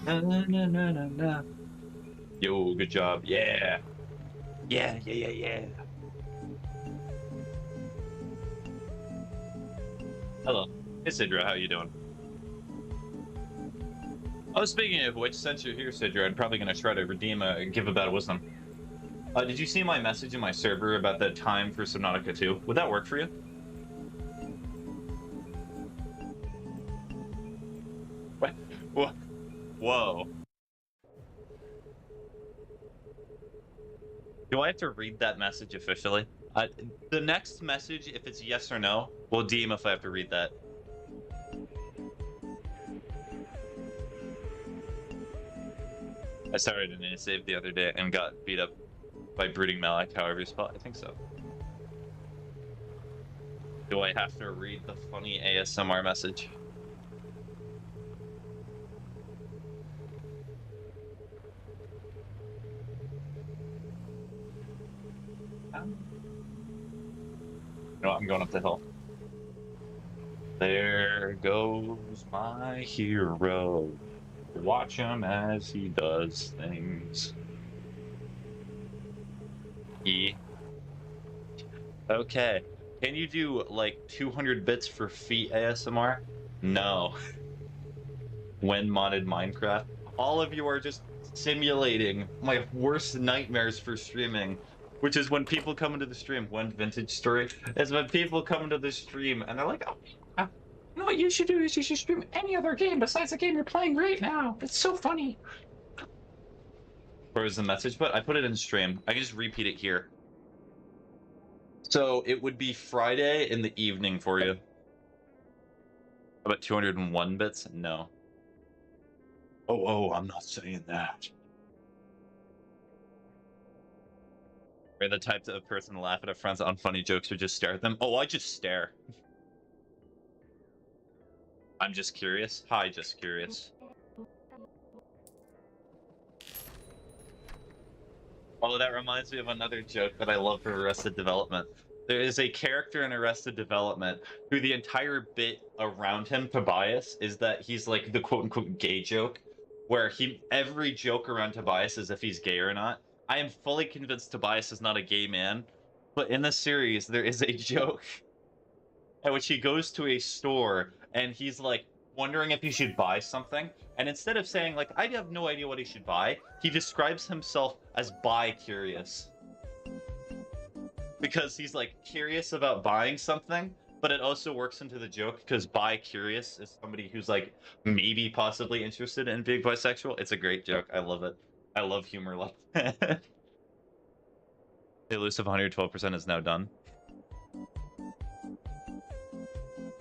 Speaker 1: na na na na na. Yo, good job. Yeah. Yeah, yeah, yeah, yeah. Hello. Hey, Sidra, how you doing? Oh, speaking of which, since you're here, Sidra, I'm probably going to try to redeem a give a bad wisdom. Did you see my message in my server about the time for Subnautica 2? Would that work for you? What? Whoa. Do I have to read that message officially? The next message, if it's yes or no, will deem if I have to read that. I started an save the other day and got beat up by Brooding Malak, however you spell it. I think so. Do I have to read the funny ASMR message? No, I'm going up the hill. There goes my hero. Watch him as he does things. Okay. Can you do like 200 bits for feet ASMR? No. When modded Minecraft. All of you are just simulating my worst nightmares for streaming, which is when people come into the stream. One vintage story is when people come into the stream and they're like, oh, you know what you should do is you should stream any other game besides the game you're playing right now. It's so funny. Where is the message? But I put it in stream. I can just repeat it here. So it would be Friday in the evening for you. About 201 bits? No. Oh, I'm not saying that. We're the type of person to laugh at our friends on funny jokes or just stare at them. Oh, I just stare. I'm just curious. Hi, just curious. Oh, that reminds me of another joke that I love for Arrested Development. There is a character in Arrested Development who the entire bit around him, Tobias, is that he's like the quote-unquote gay joke, where every joke around Tobias is if he's gay or not. I am fully convinced Tobias is not a gay man, but in the series, there is a joke at which he goes to a store and he's like wondering if he should buy something, and instead of saying like I have no idea what he should buy, he describes himself as bi-curious, because he's like curious about buying something, but it also works into the joke because bi-curious is somebody who's like maybe possibly interested in being bisexual. It's a great joke. I love it. I love humor like that. The elusive 112% is now done.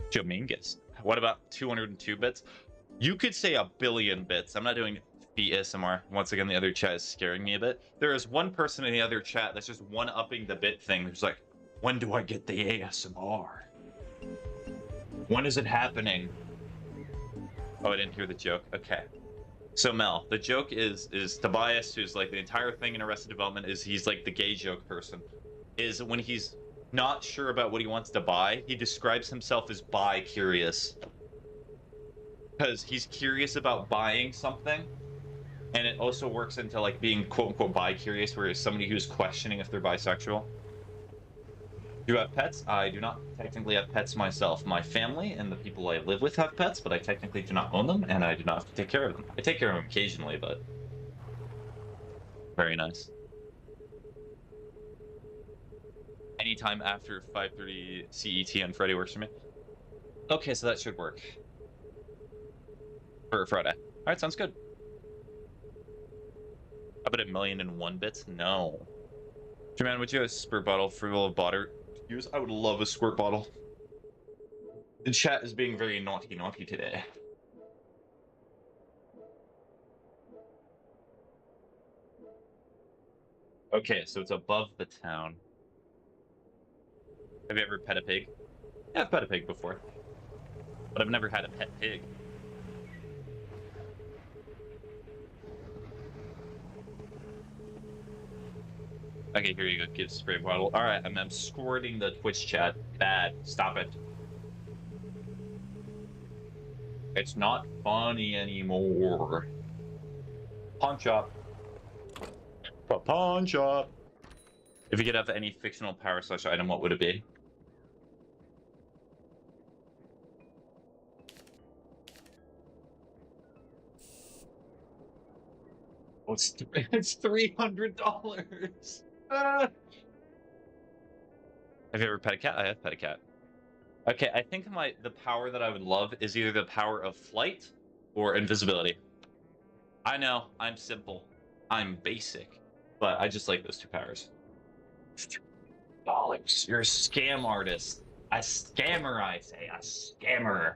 Speaker 1: Jomingus. What about 202 bits? You could say a billion bits. I'm not doing BSMR. Once again, the other chat is scaring me a bit. There is one person in the other chat that's just one-upping the bit thing. Who's like, when do I get the ASMR? When is it happening? Oh, I didn't hear the joke. Okay. So Mel, the joke is Tobias, who's like the entire thing in Arrested Development is he's like the gay joke person. Is when he's not sure about what he wants to buy, he describes himself as bi-curious. Because he's curious about buying something, and it also works into like being quote-unquote bi-curious, where it's somebody who's questioning if they're bisexual. Do you have pets? I do not technically have pets myself. My family and the people I live with have pets, but I technically do not own them, and I do not have to take care of them. I take care of them occasionally, but... Very nice. Anytime after 5:30 CET on Friday works for me. Okay, so that should work. For Friday. Alright, sounds good. How about 1,000,001 bits? No. Jermaine, would you have a squirt bottle full of water to use? I would love a squirt bottle. The chat is being very naughty today. Okay, so it's above the town. Have you ever pet a pig? Yeah, I've pet a pig before. But I've never had a pet pig. Okay, here you go. Give spray bottle. All right, I'm squirting the Twitch chat. Bad. Stop it. It's not funny anymore. Pawn shop. Pawn shop. If you could have any fictional power / item, what would it be? Oh, it's $300. Have you ever pet a cat? I have pet a cat. Okay, I think the power that I would love is either the power of flight or invisibility. I know, I'm simple. I'm basic. But I just like those two powers. Dollars. You're a scam artist. A scammer, I say. A scammer.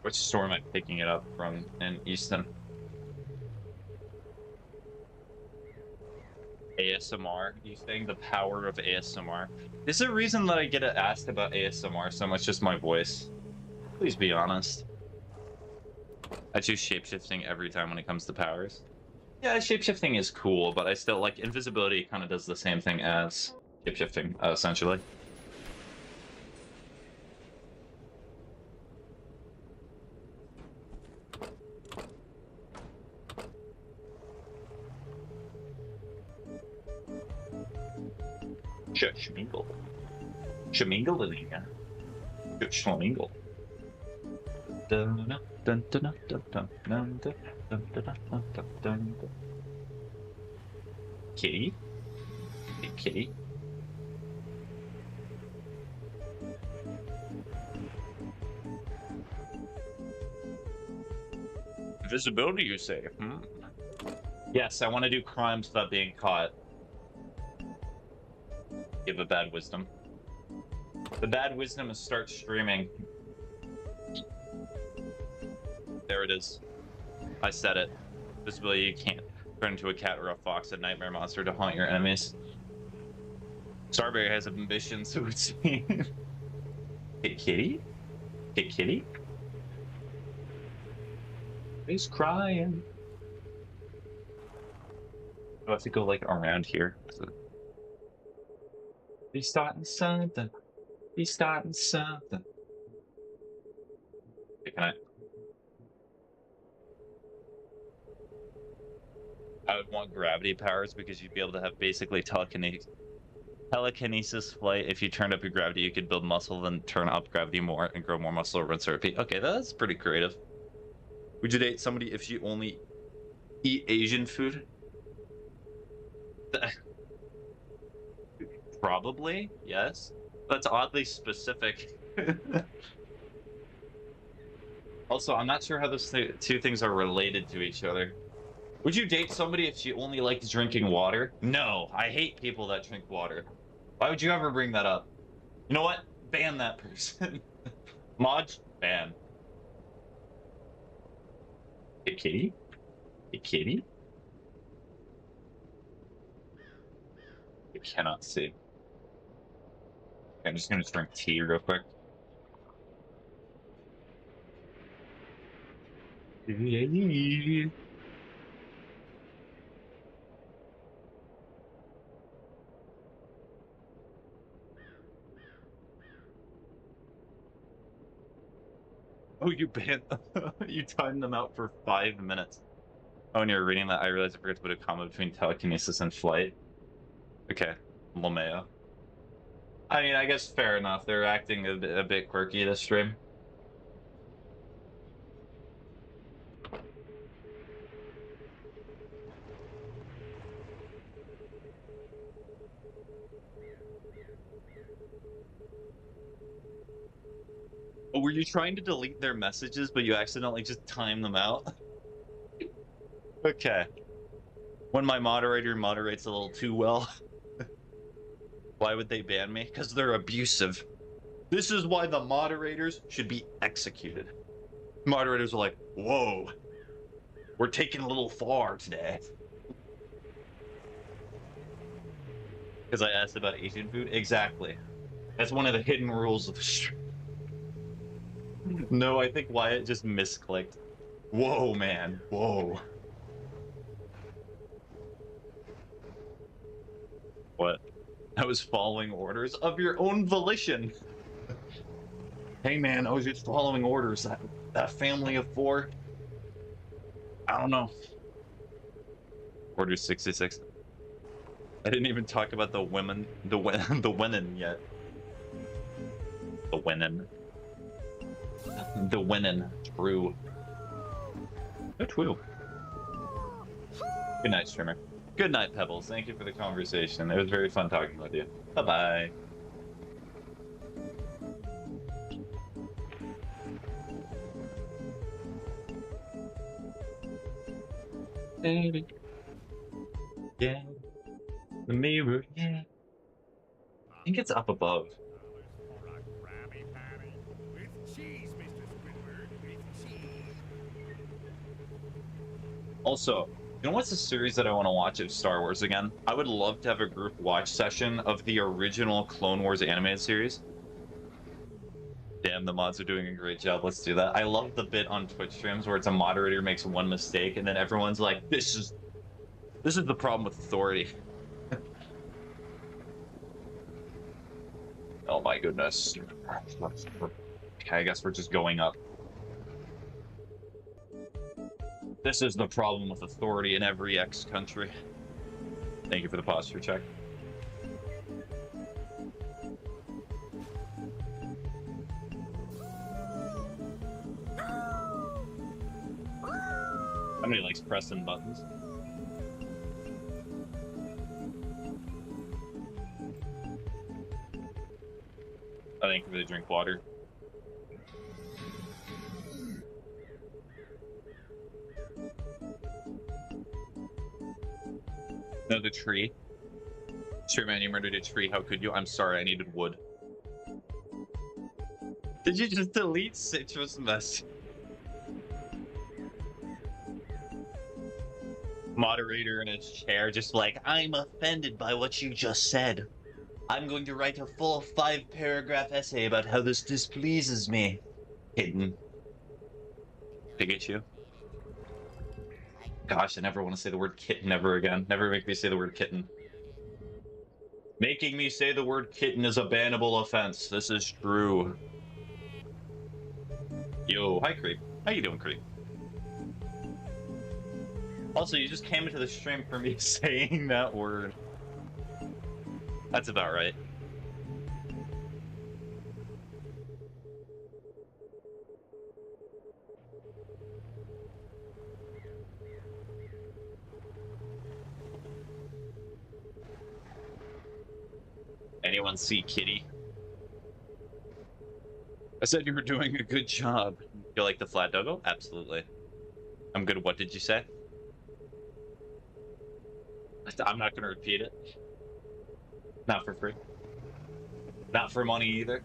Speaker 1: Which store am I picking it up from in Easton? ASMR, you think the power of ASMR? Is there a reason that I get asked about ASMR so much? Just my voice? Please be honest. I choose shapeshifting every time when it comes to powers. Yeah, shapeshifting is cool, but I still like invisibility. Kind of does the same thing as shapeshifting, essentially. Schmingle. Schmingle-a-linga. Schmingle. Kitty? Hey, kitty. Invisibility, you say? Hmm. Yes, I want to do crimes without being caught. Give a bad wisdom. The bad wisdom is start streaming. There it is. I said it. Visibility, you can't turn into a cat or a fox, a nightmare monster to haunt your enemies. Starberry has ambitions, so it's me. Hey, kitty? Hey, kitty? He's crying. I have to go, like, around here. Be starting something. Be starting something. Okay, can I would want gravity powers because you'd be able to have basically telekinesis flight. If you turned up your gravity, you could build muscle, then turn up gravity more and grow more muscle, rinse and repeat. Okay, that's pretty creative. Would you date somebody if you only eat Asian food? Probably, yes. That's oddly specific. Also, I'm not sure how those two things are related to each other. Would you date somebody if she only liked drinking water? No, I hate people that drink water. Why would you ever bring that up? You know what? Ban that person. Mod, ban. Hey, kitty? Hey, kitty? I cannot see. Okay, I'm just gonna drink tea real quick. Oh, you banned you timed them out for 5 minutes. Oh, and you're reading that, I realized I forgot to put a comma between telekinesis and flight. Okay, Lomeo. I mean, I guess fair enough. They're acting a bit quirky this stream. Oh, were you trying to delete their messages, but you accidentally just timed them out? Okay. When my moderator moderates a little too well. Why would they ban me? Because they're abusive. This is why the moderators should be executed. Moderators are like, whoa, we're taking a little far today. Because I asked about Asian food? Exactly. That's one of the hidden rules of the stream. No, I think Wyatt just misclicked. Whoa, man. Whoa. What? I was following orders of your own volition. Hey, man, I was just following orders. That family of four. I don't know. Order 66. I didn't even talk about the women, the women yet. The women. The women. True. Oh, true. Good night, streamer. Good night, Pebbles. Thank you for the conversation. It was very fun talking with you. Bye-bye. Baby. Yeah. The mirror, yeah. I think it's up above. Also, you know what's a series that I want to watch of Star Wars again? I would love to have a group watch session of the original Clone Wars animated series. Damn, the mods are doing a great job. Let's do that. I love the bit on Twitch streams where it's a moderator makes one mistake and then everyone's like, this is the problem with authority. Oh my goodness. Okay, I guess we're just going up. This is the problem with authority in every X country. Thank you for the posture check. Somebody likes pressing buttons. I think they drink water. No, the tree. Sure, man, you murdered a tree. How could you? I'm sorry, I needed wood. Did you just delete Citrus mess? Moderator in his chair, just like, I'm offended by what you just said. I'm going to write a full 5-paragraph essay about how this displeases me. Hidden. Pikachu. Gosh, I never want to say the word kitten ever again. Never make me say the word kitten. Making me say the word kitten is a bannable offense. This is true. Yo, hi, Creep. How you doing, Creep? Also, you just came into the stream for me saying that word. That's about right. Anyone see Kitty? I said you were doing a good job. You like the flat doggo? Absolutely. I'm good. What did you say? I'm not going to repeat it. Not for free. Not for money either.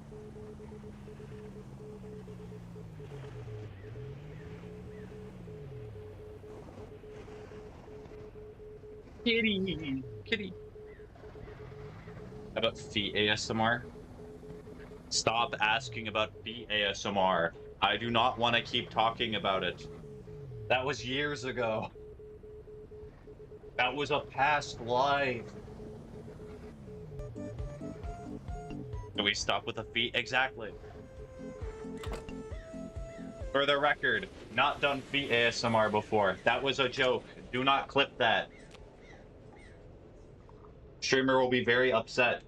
Speaker 1: Kitty. Kitty. How about feet ASMR? Stop asking about feet ASMR. I do not want to keep talking about it. That was years ago. That was a past life. Do we stop with the feet? Exactly. For the record, not done feet ASMR before. That was a joke. Do not clip that. Streamer will be very upset.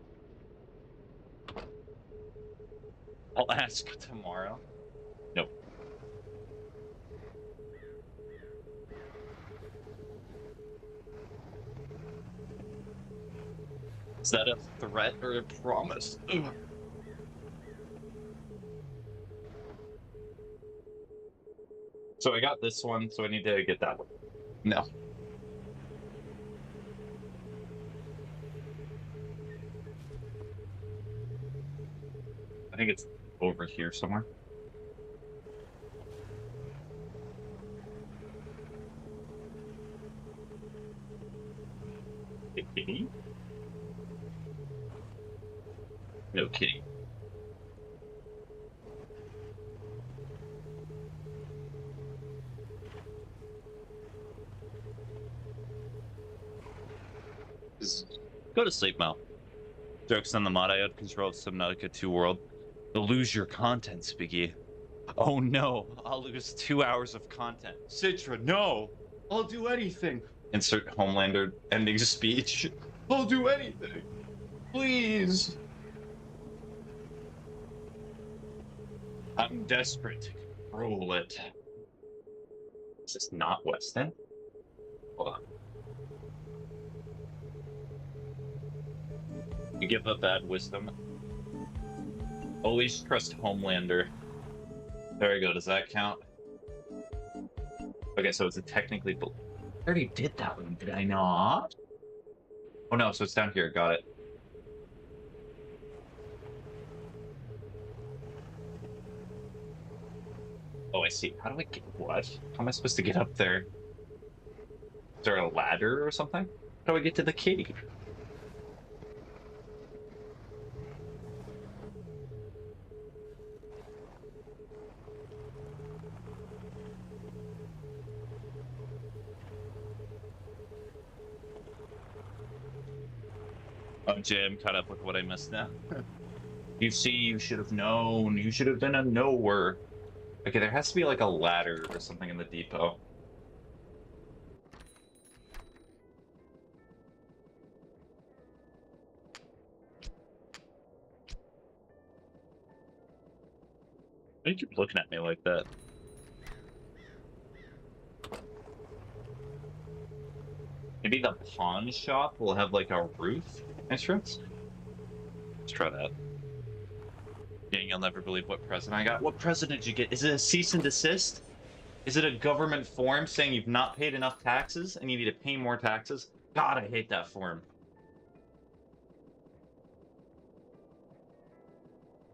Speaker 1: I'll ask tomorrow. Nope. Is that a threat or a promise? Ugh. So I got this one, so I need to get that one. No. I think it's over here somewhere. Hey, kitty? No kitty. Go to sleep, Mel. Jokes on the mod. I had control of Subnautica 2 world. You'll lose your content, Spiggy. Oh no, I'll lose 2 hours of content. Citra, no! I'll do anything. Insert Homelander ending speech. I'll do anything. Please. I'm desperate to control it. Is this not Weston? Hold on. You give up bad wisdom. Always trust Homelander. There we go. Does that count? Okay, so it's a technically... I already did that one, did I not? Oh no, so it's down here. Got it. Oh, I see. How do I get... What? How am I supposed to get up there? Is there a ladder or something? How do I get to the cave? Oh, Jay, I'm caught up with what I missed now. You see, you should have known. You should have been a knower. Okay, there has to be like a ladder or something in the depot. Why do you keep looking at me like that? Maybe the pawn shop will have like a roof entrance? Let's try that. Dang, you'll never believe what present I got. What present did you get? Is it a cease and desist? Is it a government form saying you've not paid enough taxes and you need to pay more taxes? God, I hate that form.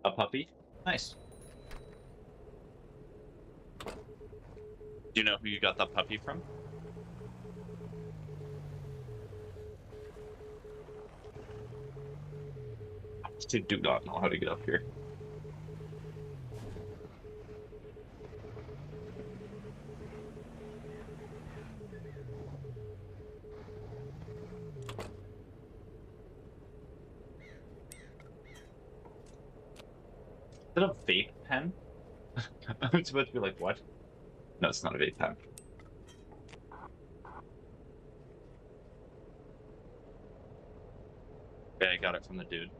Speaker 1: A puppy? Nice. Do you know who you got the puppy from? I do not know how to get up here. Is it a vape pen? I was about to be like, what? No, it's not a vape pen. Yeah, I got it from the dude.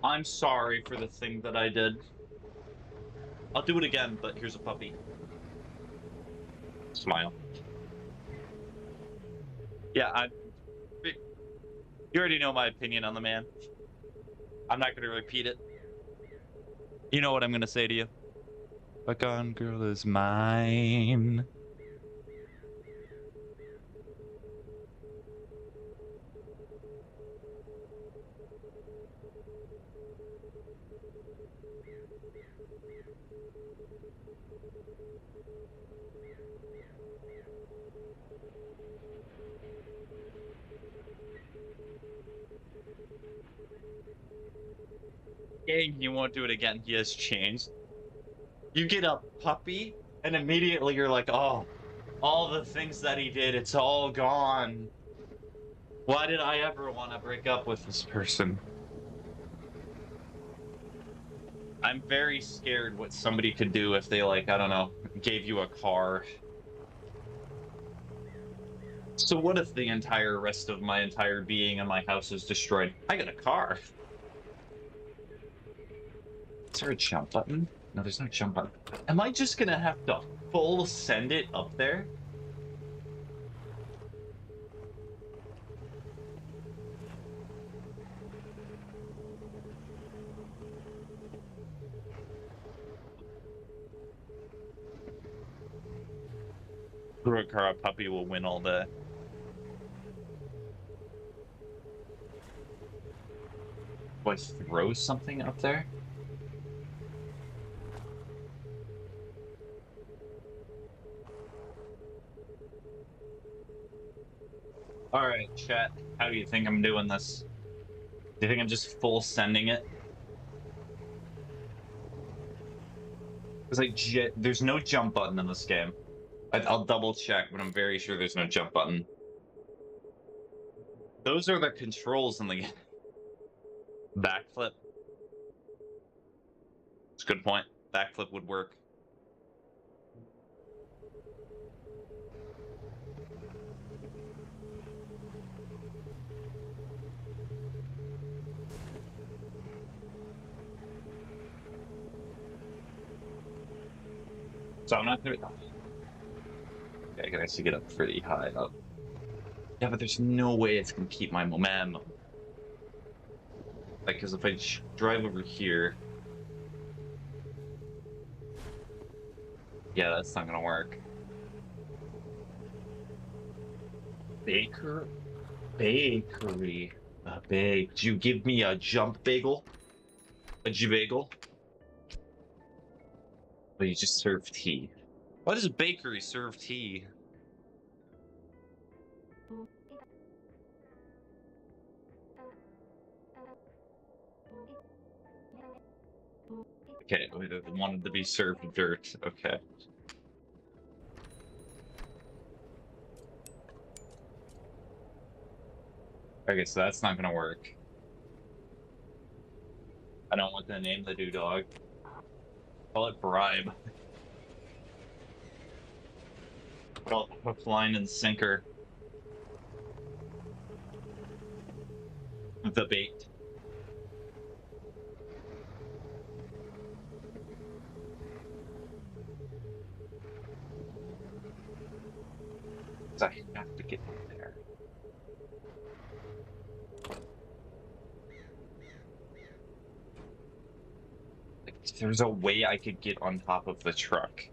Speaker 1: I'm sorry for the thing that I did. I'll do it again, but here's a puppy. Smile. Yeah, you already know my opinion on the man. I'm not going to repeat it. You know what I'm going to say to you. A gone girl is mine. Dang, he won't do it again. He has changed. You get a puppy, and immediately you're like, oh, all the things that he did, it's all gone. Why did I ever want to break up with this person? I'm very scared what somebody could do if they, like, I don't know, gave you a car. So what if the entire rest of my entire being and my house is destroyed? I got a car. Is there a jump button? No, there's no jump button. Am I just gonna have to full send it up there? Kurokara puppy will win all day. Do I throw something up there? Alright, chat. How do you think I'm doing this? Do you think I'm just full sending it? Because like, there's no jump button in this game. I'll double check, but I'm very sure there's no jump button. Those are the controls in the game. Backflip. It's a good point. Backflip would work. So I'm not gonna. Okay, I can actually get up pretty high up. Yeah, but there's no way it's gonna keep my momentum. Like, because if I drive over here, yeah, that's not gonna work. Bakery. Did you give me a jump bagel? A J-bagel? But you just serve tea. Why does a bakery serve tea? Okay, they wanted to be served dirt. Okay. Okay, so that's not gonna work. I don't want to name the new dog. Call it Bribe. Call it Hook, Line, and Sinker. The bait. So I have to get in there. Like, there's a way I could get on top of the truck.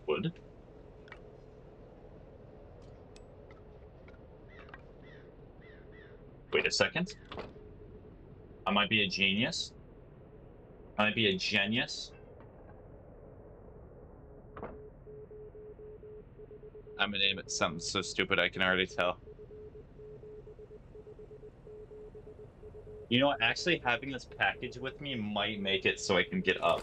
Speaker 1: Wood? Wait a second. I might be a genius. I might be a genius. I'm gonna name it something so stupid I can already tell. You know what? Actually, having this package with me might make it so I can get up.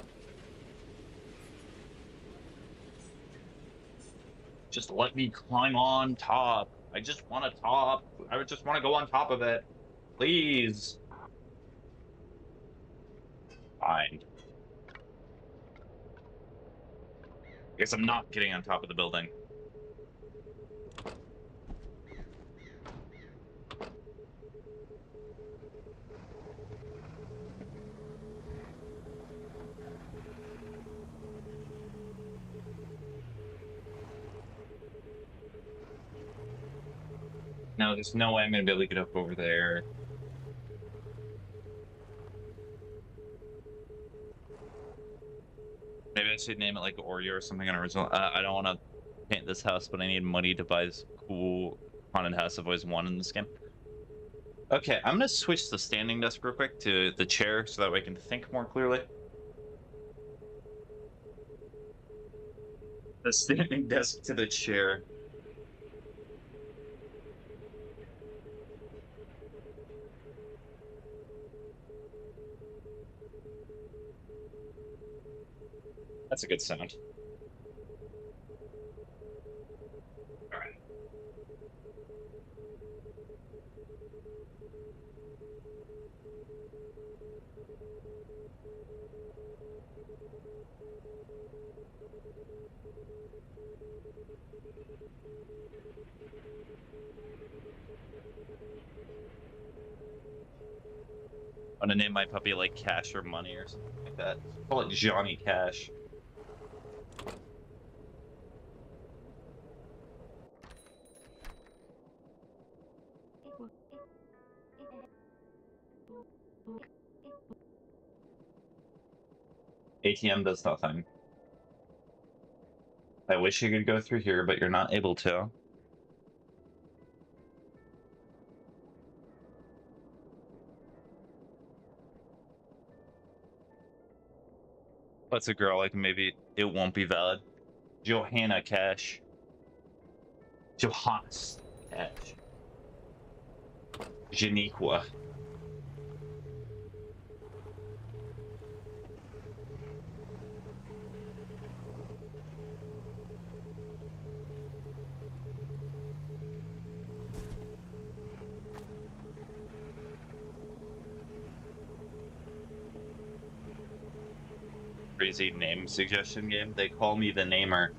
Speaker 1: Just let me climb on top. I just want to top. I would just want to go on top of it. Please. Fine. I guess I'm not getting on top of the building. No, there's no way I'm going to be able to get up over there. Maybe I should name it like Oreo or something original. I don't want to paint this house, but I need money to buy this cool haunted house I've always wanted in this game. Okay, I'm going to switch the standing desk real quick to the chair so that way I can think more clearly. The standing desk to the chair. That's a good sound. All right. I'm gonna name my puppy like Cash or Money or something like that. Call it Johnny Cash. ATM does nothing. I wish you could go through here, but you're not able to. That's a girl, like maybe it won't be valid. Johanna Cash. Johannes Cash. Janiqua. crazy name suggestion game. They call me the namer.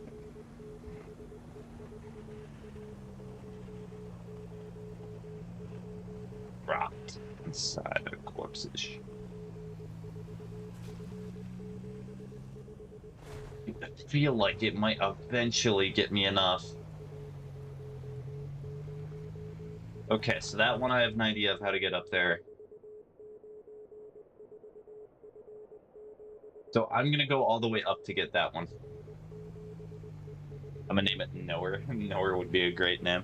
Speaker 1: Dropped inside of corpses. I feel like it might eventually get me enough. Okay, so that one I have an idea of how to get up there. So I'm gonna go all the way up to get that one. I'm gonna name it Knower. Knower would be a great name.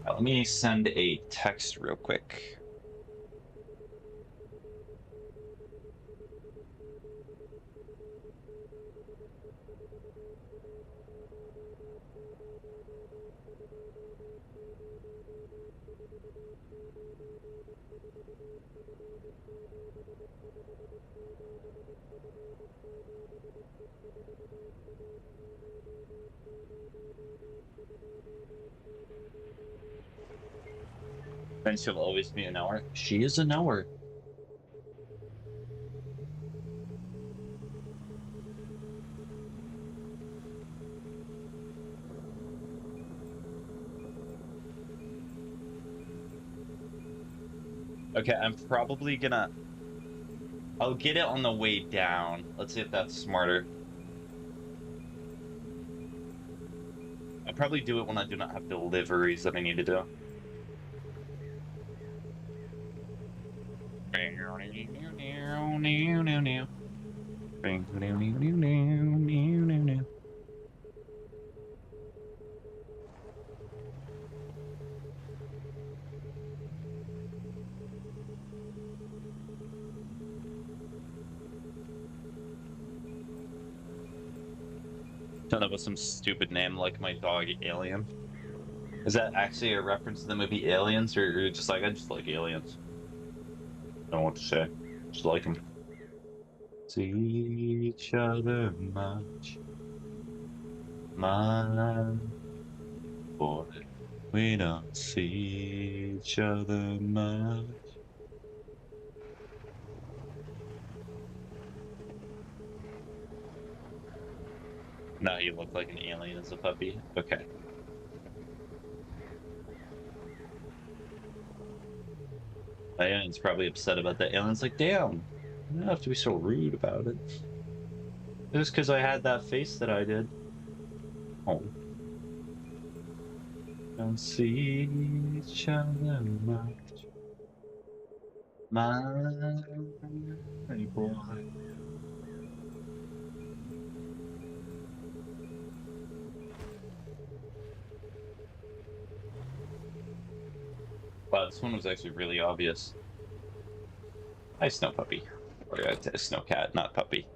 Speaker 1: Let me send a text real quick. And she'll always be a knower. She is a knower. Okay, I'm probably gonna... I'll get it on the way down. Let's see if that's smarter. I'll probably do it when I do not have deliveries that I need to do. Turn up with some stupid name like my dog Alien. Is that actually a reference to the movie Aliens, or you're just like, I just like aliens? I don't know what to say. Just like them. See each other much, my boy. We don't see each other much. Now you look like an alien as a puppy. Okay. The alien's probably upset about that. Alien's like, damn, you don't have to be so rude about it. Just because I had that face that I did. Oh. Don't see each other much. My boy. Wow, this one was actually really obvious. Hi, Snow Puppy. Or Snow Cat, not Puppy.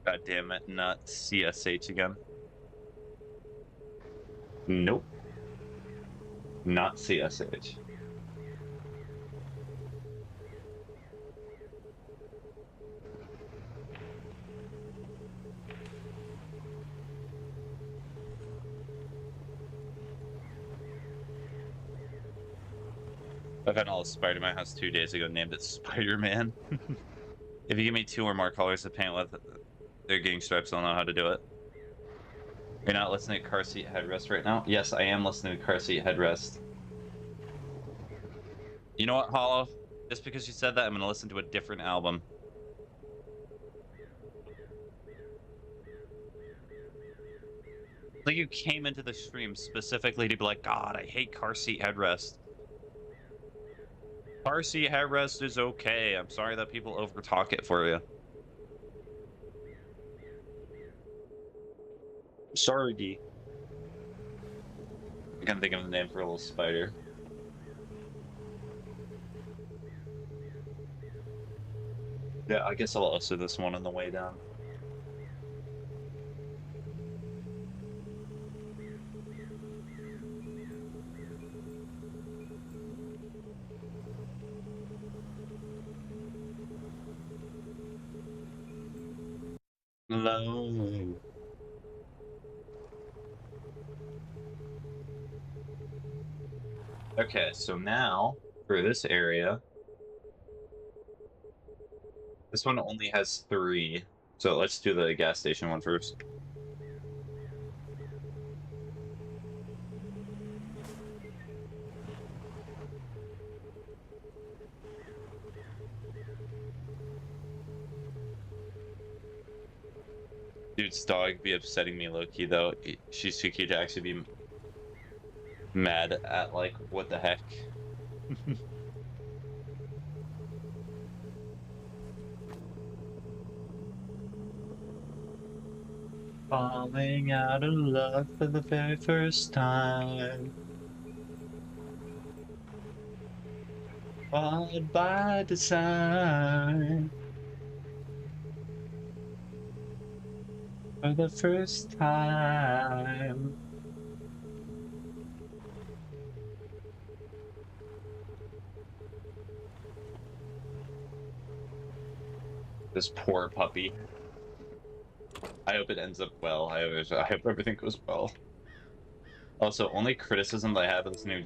Speaker 1: God damn it, not CSH again. Nope. Not CSH. I found all Spider-Man house 2 days ago, named it Spider-Man. If you give me 2 or more colors to paint with, they're getting stripes, I'll know how to do it. You're not listening to Car Seat Headrest right now? Yes, I am listening to Car Seat Headrest. You know what, Hollow? Just because you said that, I'm going to listen to a different album. Like you came into the stream specifically to be like, God, I hate Car Seat Headrest. Car Seat Headrest is okay. I'm sorry that people overtalk it for you. Sorry, D. I can't think of the name for a little spider. Yeah, I guess I'll also this one on the way down. Hello. Okay, so now for this area, this one only has 3. So let's do the gas station one first. Dude's dog be upsetting me low-key, though. She's too cute to actually be mad at, like, what the heck. Falling out of love for the very first time. Followed by design. For the first time. This poor puppy. I hope it ends up well. I hope everything goes well. Also, only criticism that I have of this new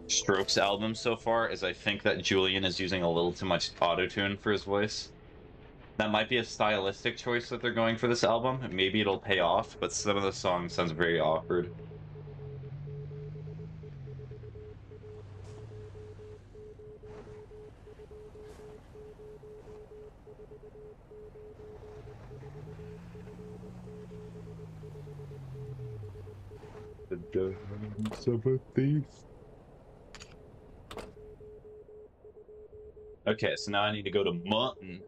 Speaker 1: Strokes album so far is I think that Julian is using a little too much auto-tune for his voice. That might be a stylistic choice that they're going for this album. Maybe it'll pay off, but some of the songs sounds very awkward. The dance of a thief. Okay, so now I need to go to Mutton.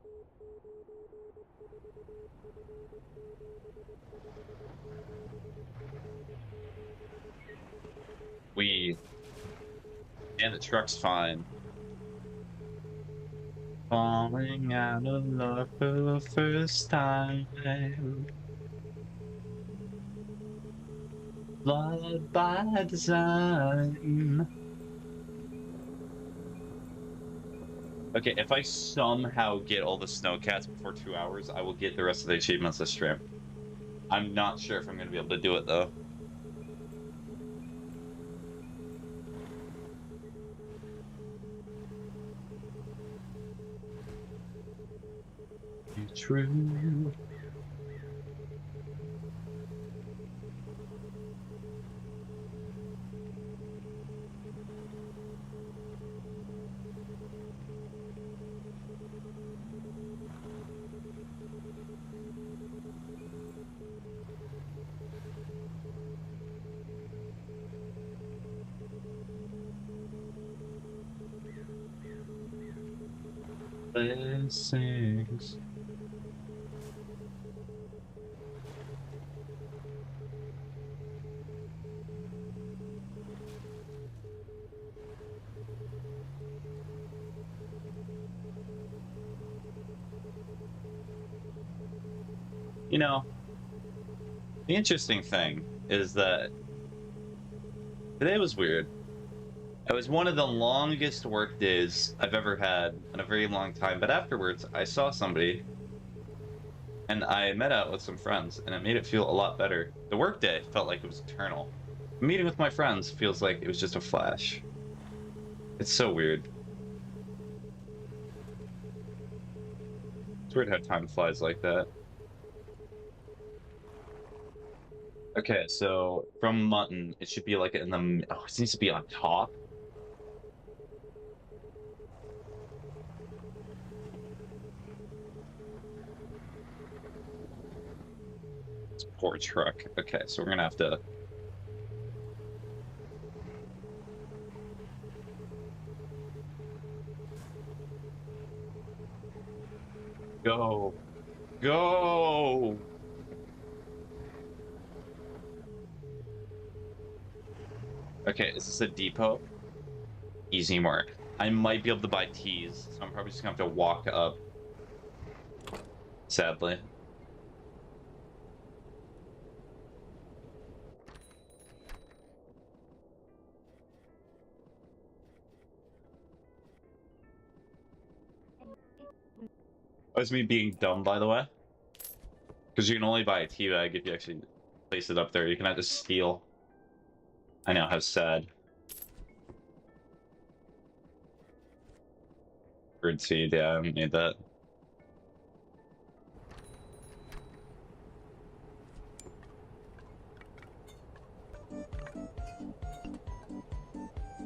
Speaker 1: And the truck's fine. Falling out of love for the first time. Loved by design. Okay, if I somehow get all the snowcats before 2 hours, I will get the rest of the achievements this stream. I'm not sure if I'm going to be able to do it, though. True. Blessings. You know, the interesting thing is that today was weird. It was one of the longest work days I've ever had in a very long time, but afterwards I saw somebody and I met out with some friends and it made it feel a lot better. The work day felt like it was eternal. Meeting with my friends feels like it was just a flash. It's so weird. It's weird how time flies like that. Okay, so from Mutton, it should be like in the... Oh, it needs to be on top. It's a poor truck. Okay, so we're gonna have to... Go! Go! Okay, is this a depot? Easy mark. I might be able to buy teas, so I'm probably just gonna have to walk up. Sadly. That was me being dumb, by the way. Because you can only buy a tea bag if you actually place it up there. You can have to steal. I know, how sad. Bird seed, yeah, I haven't made that.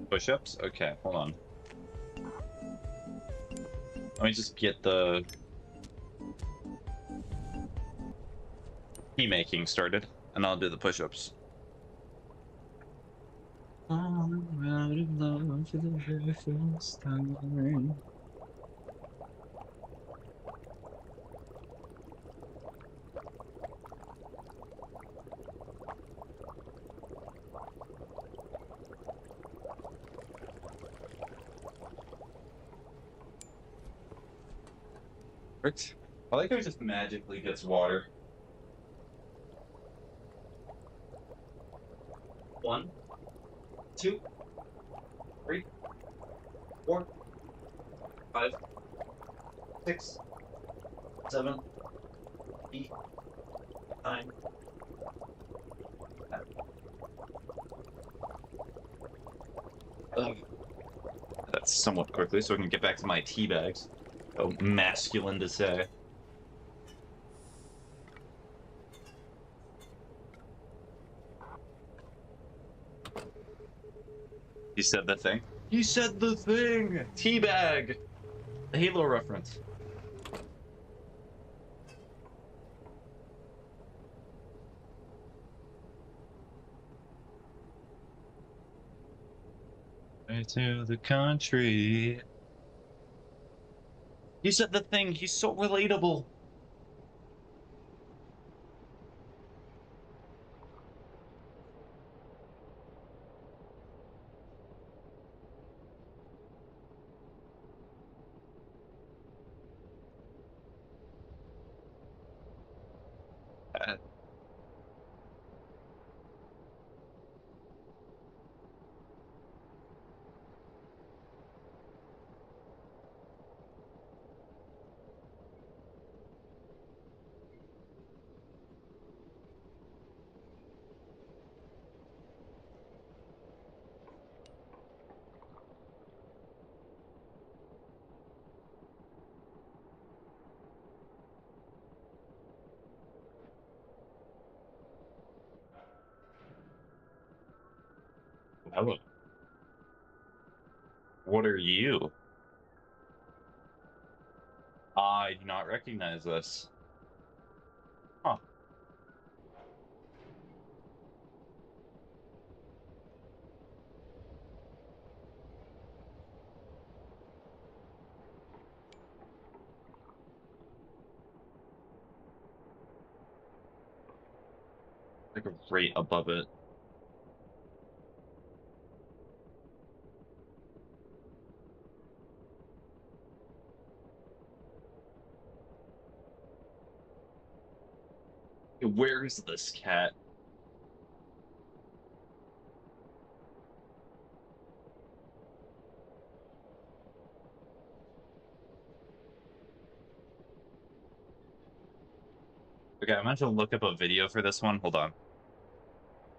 Speaker 1: Push-ups? Okay, hold on. Let me just get the key making started, and I'll do the push-ups. I'm out of love for the very first time. Perfect. I like how it just magically gets water. 1, 2, 3, 4, 5, 6, 7, 8, 9. That's somewhat quickly, so I can get back to my tea bags. So masculine to say. You said the thing. You said the thing! Teabag! The Halo reference. Way to the country. You said the thing. He's so relatable. Hello. What are you? I do not recognize this. Huh. Like right above it. Where is this cat? Okay, I'm going to look up a video for this one. Hold on.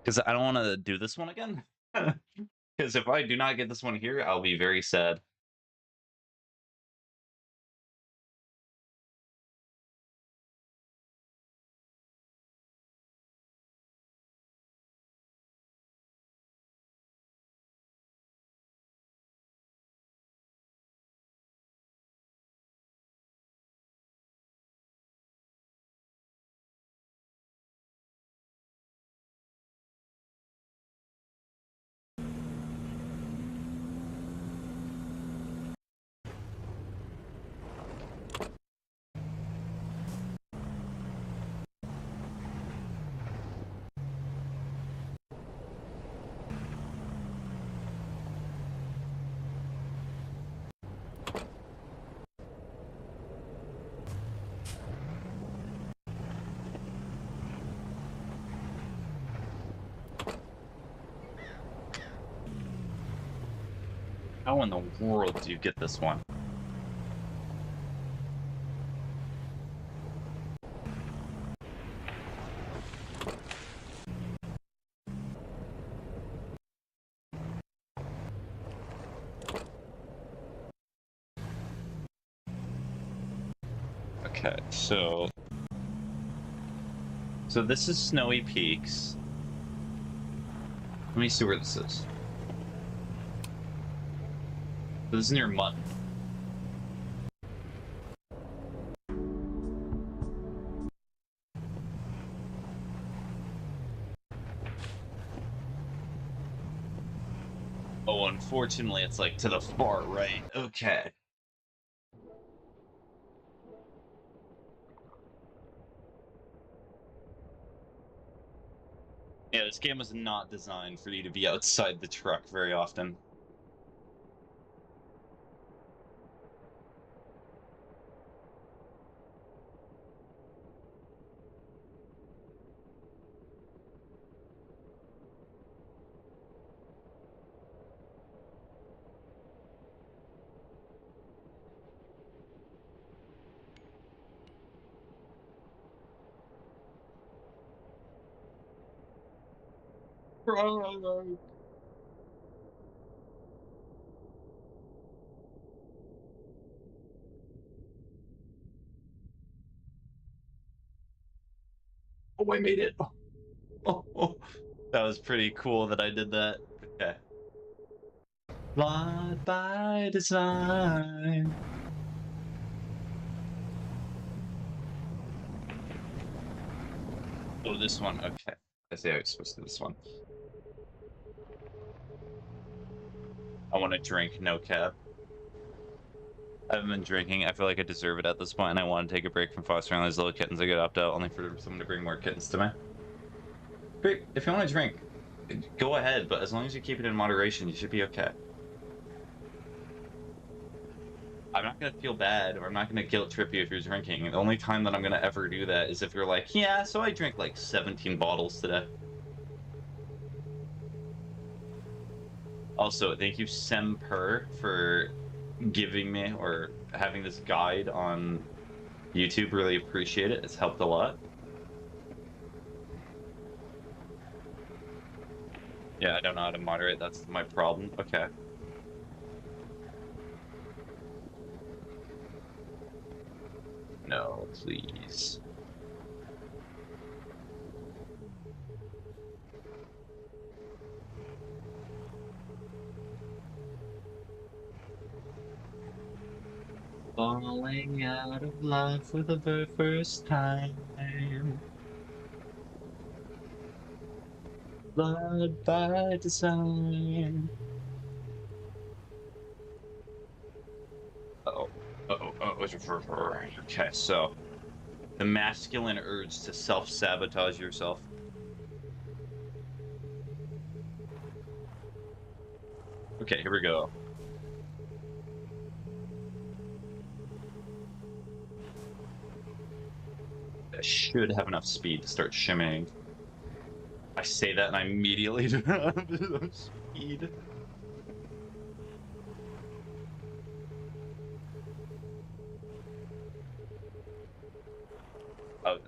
Speaker 1: Because I don't want to do this one again. Because if I do not get this one here, I'll be very sad. How in the world do you get this one? Okay, so this is Snowy Peaks. Let me see where this is. So this is near Mutton. Oh, unfortunately, it's like to the far right. Okay. Yeah, this game was not designed for you to be outside the truck very often. Oh, I made it. Oh. That was pretty cool that I did that. Okay. Flawed by design. Oh, this one. Okay. I see how you're supposed to do this one. I want to drink, no cap. I haven't been drinking. I feel like I deserve it at this point, and I want to take a break from fostering these little kittens. I could opt out only for someone to bring more kittens to me. Great. If you want to drink, go ahead, but as long as you keep it in moderation, you should be okay. I'm not going to feel bad, or I'm not going to guilt trip you if you're drinking. The only time that I'm going to ever do that is if you're like, yeah, so I drank like 17 bottles today. Also, thank you, Semper, for giving me or having this guide on YouTube. Really appreciate it. It's helped a lot. Yeah, I don't know how to moderate. That's my problem. Okay. No, please. Falling out of love for the very first time. Blood by design. Uh-oh. Okay, so the masculine urge to self-sabotage yourself. Okay, here we go. I should have enough speed to start shimmying. I say that and I immediately don't have enough speed. Oh,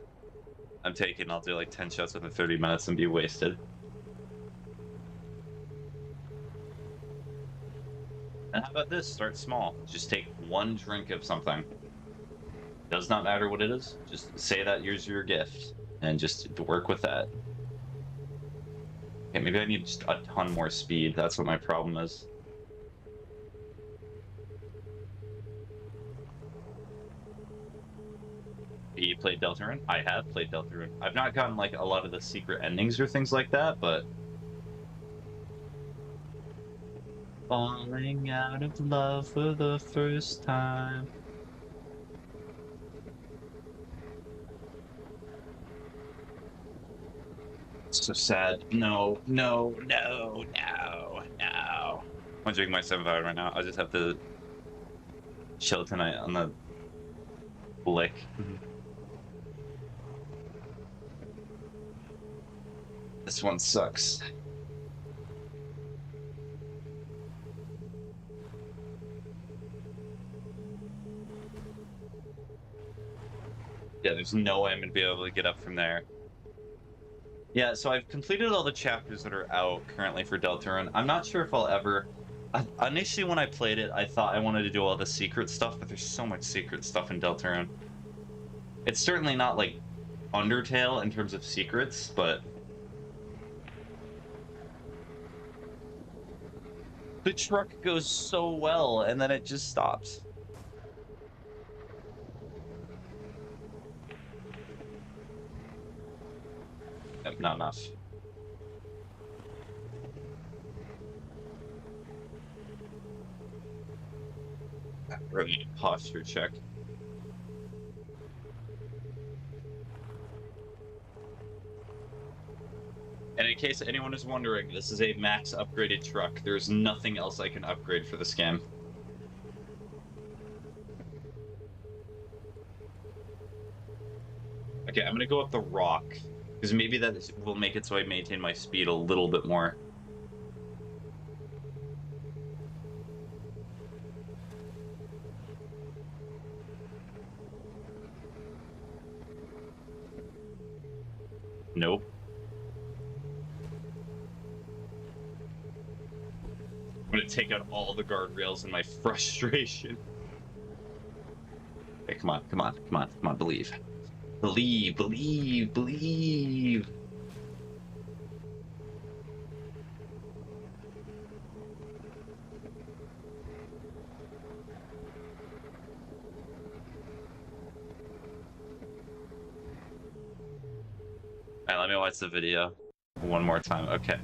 Speaker 1: I'll do like 10 shots within 30 minutes and be wasted. And how about this? Start small. Just take one drink of something. Does not matter what it is. Just say that here's your gift and just work with that. Okay, maybe I need just a ton more speed. That's what my problem is. You played Deltarune? I have played Deltarune. I've not gotten like a lot of the secret endings or things like that, but falling out of love for the first time. So sad. No. I'm drinking my 7-hour right now. I'll just have to chill tonight on the lick. This one sucks. Yeah, there's no way I'm gonna be able to get up from there. Yeah, so I've completed all the chapters that are out currently for Deltarune. I'm not sure if I'll ever... initially, when I played it, I thought I wanted to do all the secret stuff, but there's so much secret stuff in Deltarune. It's certainly not like Undertale in terms of secrets, but the truck goes so well, and then it just stops. Nope, not enough. Really posture check. And in case anyone is wondering, this is a max upgraded truck. There's nothing else I can upgrade for this game. Okay, I'm gonna go up the rock, because maybe that will make it so I maintain my speed a little bit more. Nope. I'm gonna take out all the guardrails in my frustration. Okay, come on, come on, come on, come on, believe. Believe, believe, believe. All right, let me watch the video one more time. Okay.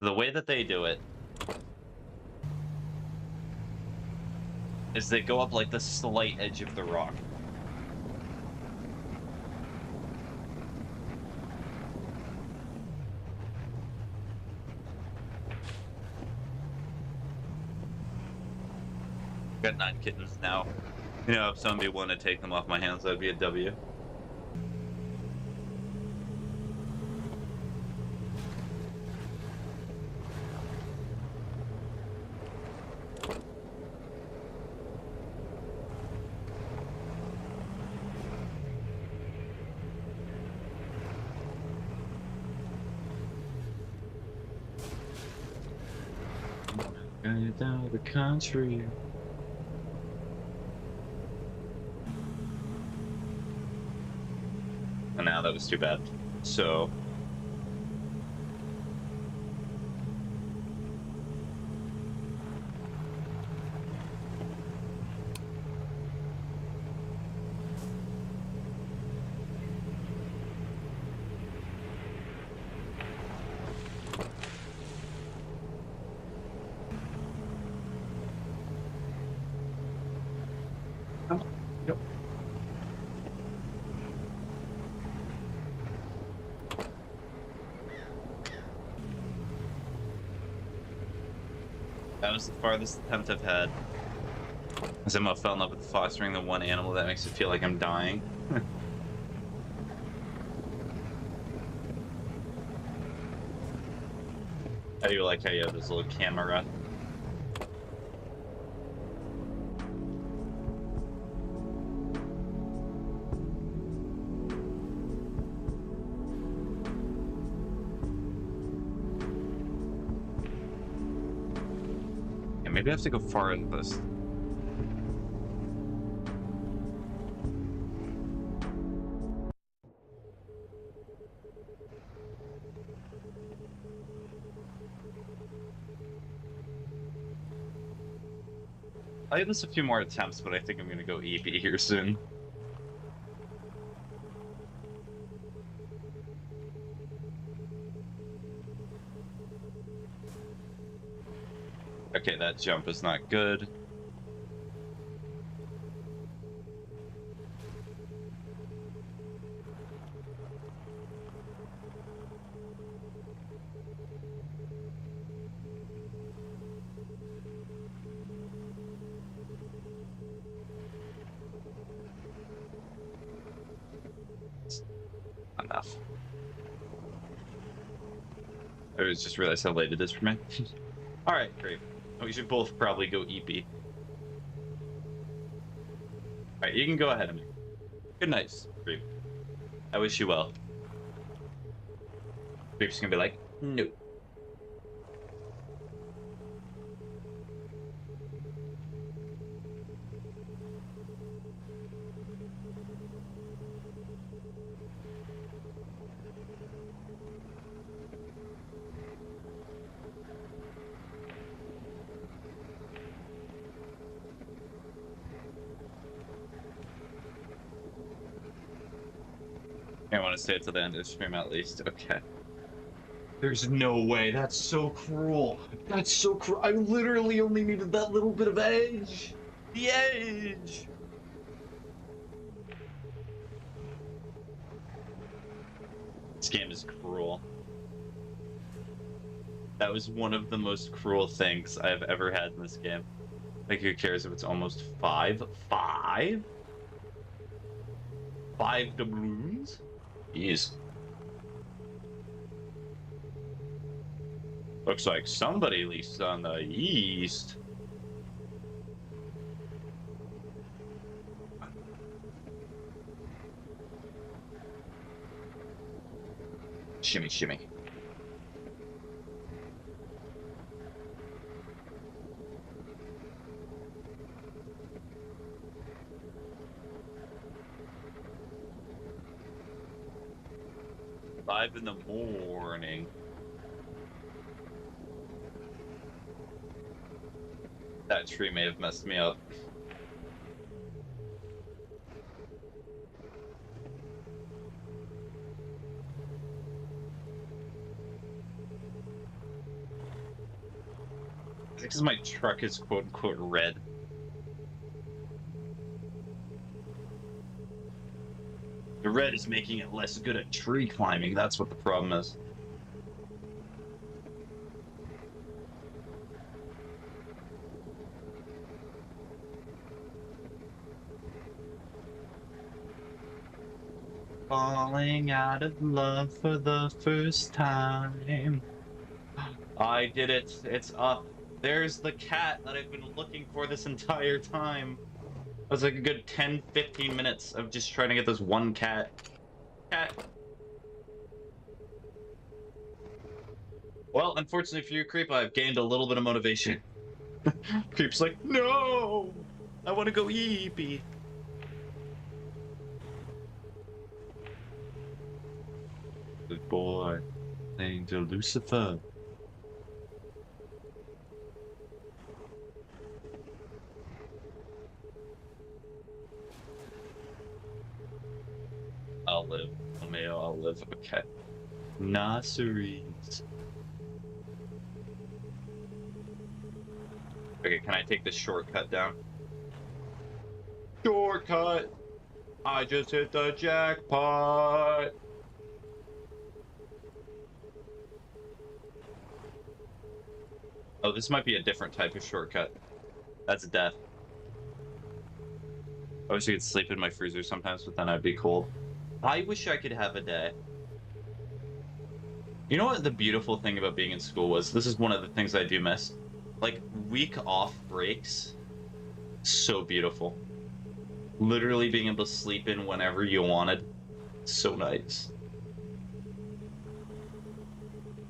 Speaker 1: The way that they do it is they go up like the slight edge of the rock. Got 9 kittens now. You know, if somebody wanted to take them off my hands, that'd be a W. Going down the country. And now that was too bad. So yep. That was the farthest attempt I've had. I somehow fell in love with fostering the one animal that makes it feel like I'm dying. I do like how you have this little camera. Maybe I have to go far into this. I'll give this a few more attempts, but I think I'm gonna go EP here soon. Okay, that jump is not good. Enough. I just realized how late it is for me. Alright, great. We should both probably go EP. Alright, you can go ahead of me. Good night, Creep. I wish you well. Creep's gonna be like, no. I want to stay to the end of the stream at least. Okay. There's no way. That's so cruel. That's so cruel. I literally only needed that little bit of edge. The edge. This game is cruel. That was one of the most cruel things I've ever had in this game. Like, who cares if it's almost 5? 5? 5 doubloons? Jeez. Looks like somebody leased on the east. Shimmy, shimmy. Five in the morning. That tree may have messed me up. Because my truck is quote-unquote red. The red is making it less good at tree climbing. That's what the problem is. Falling out of love for the first time. I did it. It's up. There's the cat that I've been looking for this entire time. It was like a good 10-15 minutes of just trying to get this one cat. Well, unfortunately for you, Creep, I've gained a little bit of motivation. Creep's like, no! I want to go eepy. Good boy. Angel Lucifer. I'll live. Romeo, I'll live. Okay. Nasseries. Okay, can I take this shortcut down? Shortcut! I just hit the jackpot! Oh, this might be a different type of shortcut. That's death. I wish I could sleep in my freezer sometimes, but then I'd be cold. I wish I could have a day. You know what the beautiful thing about being in school was? This is one of the things I do miss. Like, week off breaks. So beautiful. Literally being able to sleep in whenever you wanted. So nice.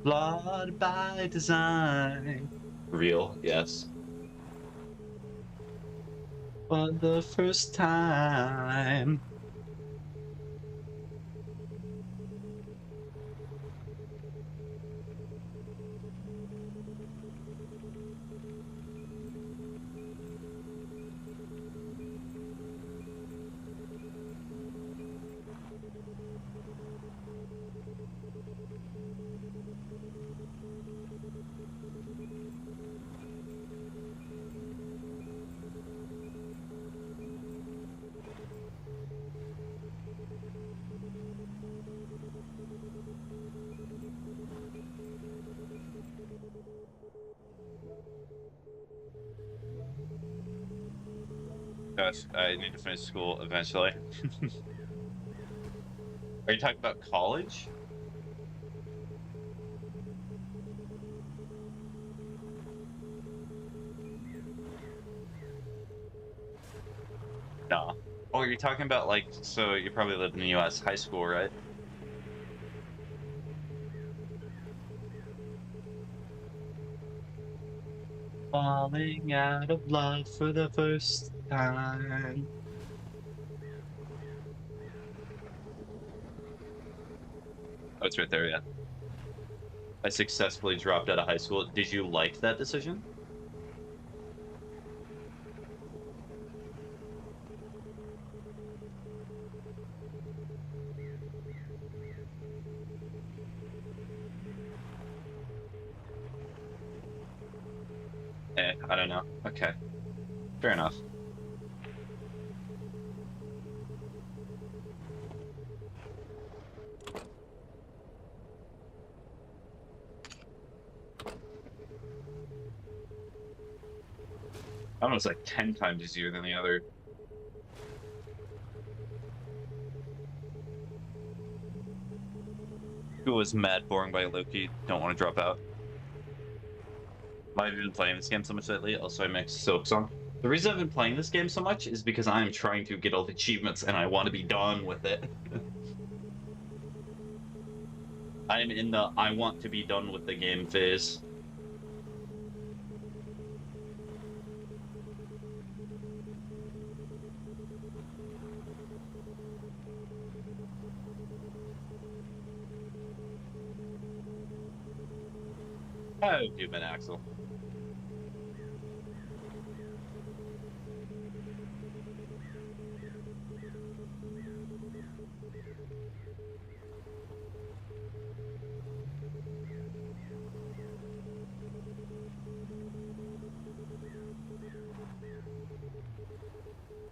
Speaker 1: Flawed by design. Real, yes. For the first time. Gosh, I need to finish school eventually. Are you talking about college? No. Oh, you're talking about, like, so you probably live in the US, high school, right? Falling out of love for the first time. Oh, it's right there, yeah. I successfully dropped out of high school. Did you like that decision? I don't know. Okay. Fair enough. That one's like 10 times easier than the other. Who was mad boring by Loki? Don't want to drop out. I've been playing this game so much lately. Also, I mixed Silk Song. The reason I've been playing this game so much is because I'm trying to get all the achievements and I want to be done with it. I'm in the I want to be done with the game phase. Oh, you've been Axel.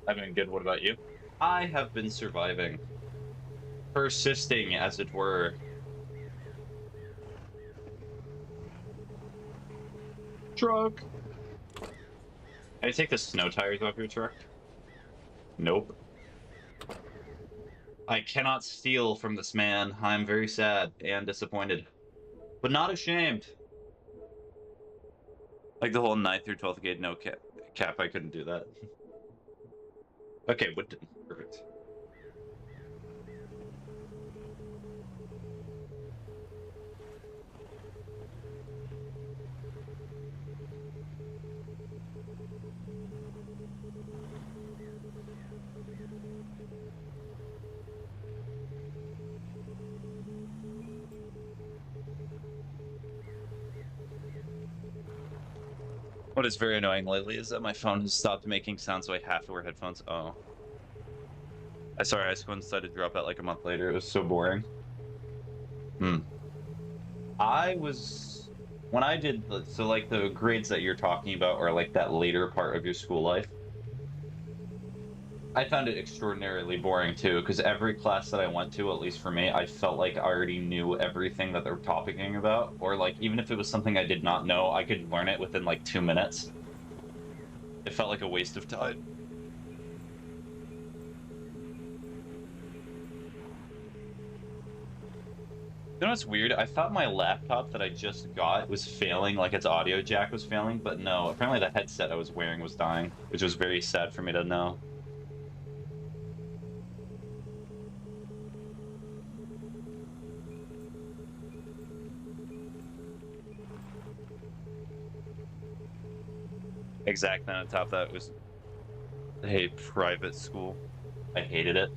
Speaker 1: I've been good. What about you? I have been surviving. Persisting, as it were. Truck. Can I take the snow tires off your truck? Nope. I cannot steal from this man. I'm very sad and disappointed. But not ashamed. Like the whole 9th through 12th grade, no cap, I couldn't do that. Okay, what? Perfect. What is very annoying lately is that my phone has stopped making sounds, so I have to wear headphones. Oh. I saw high school and decided to drop out like a month later. It was so boring. I was... When I did... So, like, the grades that you're talking about are, like, that later part of your school life. I found it extraordinarily boring, too, because every class that I went to, at least for me, I felt like I already knew everything that they're talking about. Or, like, even if it was something I did not know, I could learn it within, like, 2 minutes. It felt like a waste of time. You know what's weird? I thought my laptop that I just got was failing, like its audio jack was failing, but no, apparently the headset I was wearing was dying, which was very sad for me to know. Exactly, on top of that was a private school. I hated it.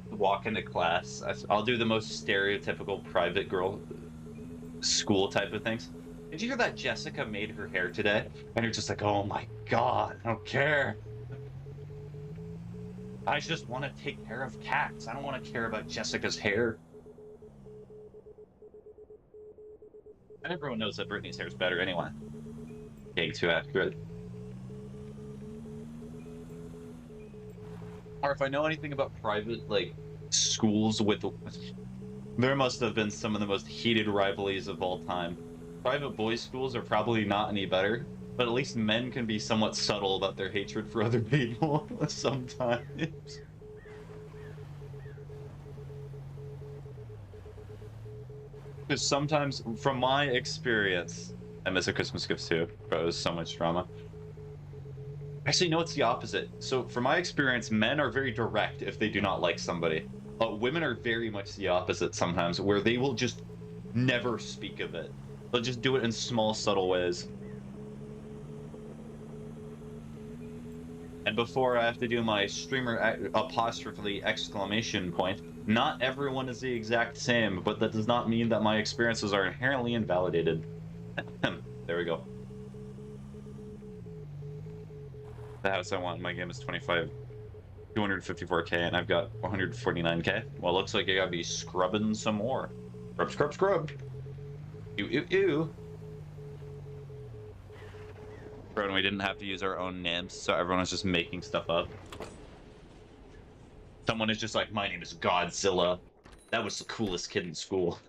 Speaker 1: Walk into class, I'll do the most stereotypical private girl school type of things. Did you hear that Jessica made her hair today? And you're just like, oh my god, I don't care. I just want to take care of cats. I don't want to care about Jessica's hair. And everyone knows that Britney's hair is better anyway. Being too accurate. Or if I know anything about private, like, schools with... There must have been some of the most heated rivalries of all time. Private boys' schools are probably not any better, but at least men can be somewhat subtle about their hatred for other people sometimes. Because sometimes, from my experience, I miss a Christmas gift too, but it was so much drama. Actually, no, it's the opposite. So, from my experience, men are very direct if they do not like somebody. Women are very much the opposite sometimes, where they will just never speak of it. They'll just do it in small, subtle ways. And before I have to do my streamer apostrophe exclamation point, not everyone is the exact same, but that does not mean that my experiences are inherently invalidated. There we go. The house I want in my game is 254k, and I've got 149k. Well, looks like I gotta be scrubbing some more. Scrub, scrub, scrub. Ew, ew, ew. And we didn't have to use our own names, so everyone was just making stuff up. Someone is just like, my name is Godzilla. That was the coolest kid in school.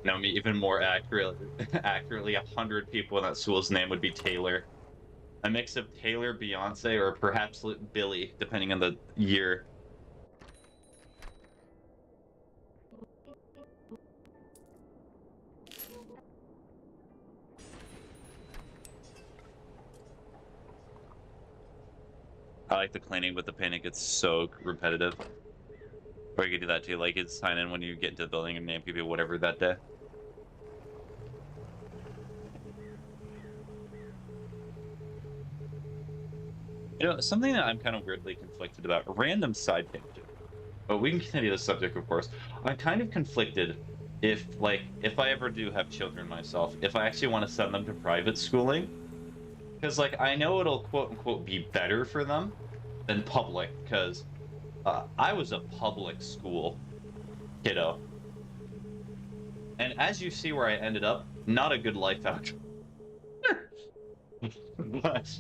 Speaker 1: No, I mean, even more accurately, 100 people in that school's name would be Taylor. A mix of Taylor, Beyonce, or perhaps Billy, depending on the year. I like the cleaning, but the painting gets so repetitive. Or you could do that too, like it's sign in when you get into the building and name people whatever that day. You know, something that I'm kind of weirdly conflicted about, a random side tangent. But we can continue this subject, of course. I'm kind of conflicted if I ever do have children myself, if I actually want to send them to private schooling. Because, like, I know it'll quote-unquote be better for them than public, because I was a public school kiddo. And as you see where I ended up, not a good life outcome. But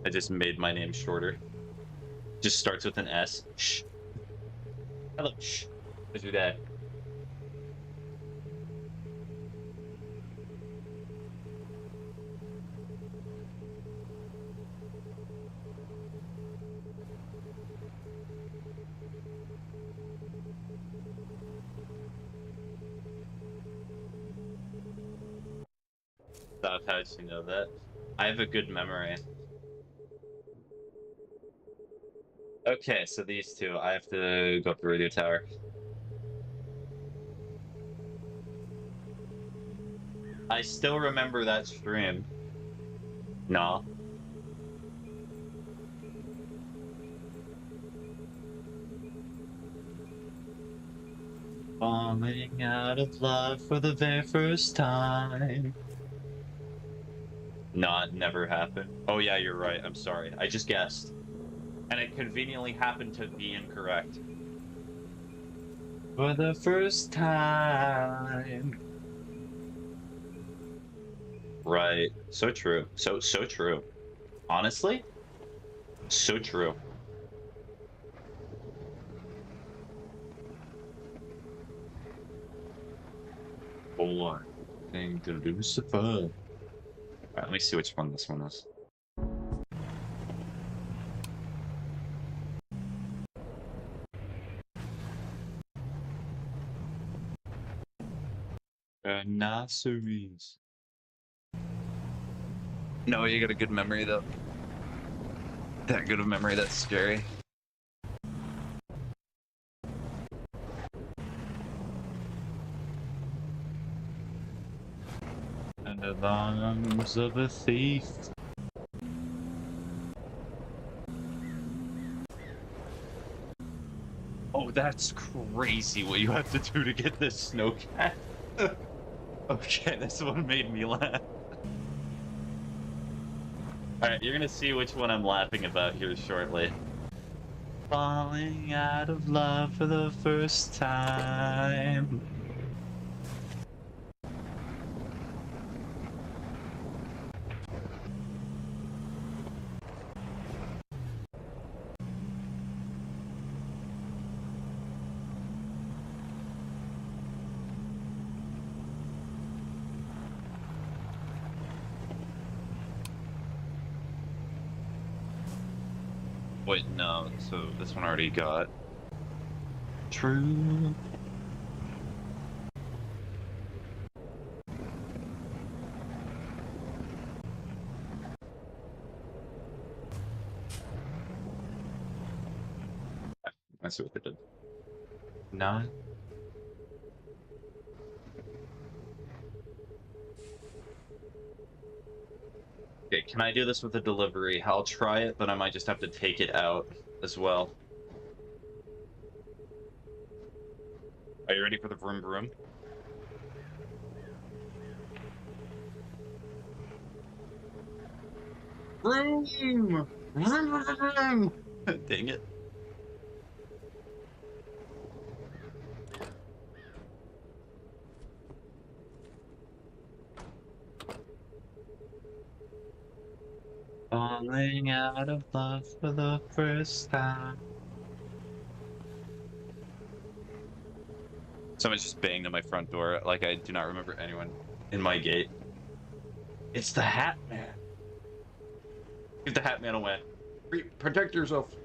Speaker 1: I just made my name shorter. Just starts with an S. Shh. Hello. Shh. How's your dad? How did you know that? I have a good memory. Okay, so these two, I have to go up the radio tower. I still remember that stream. Nah. Falling out of love for the very first time. Not never happened. Oh yeah, you're right. I'm sorry. I just guessed. And it conveniently happened to be incorrect. For the first time. Right. So true. So true. Honestly, so true. One thing to Lucifer. Alright, let me see which one this one is. Nurseries. No, you got a good memory though. That good of memory, that's scary. Under the arms of a thief. Oh, that's crazy what you have to do to get this snowcat. Okay, this one made me laugh. Alright, you're gonna see which one I'm laughing about here shortly. Falling out of love for the first time. Wait, no, so this one already got. True. I see what they did. Nine. Okay, can I do this with a delivery? I'll try it, but I might just have to take it out as well. Are you ready for the vroom vroom? Vroom! Dang it. Falling out of love for the first time. Someone just banged on my front door. Like, I do not remember anyone in my gate. It's the Hat Man. Get the Hat Man away. Protect yourself.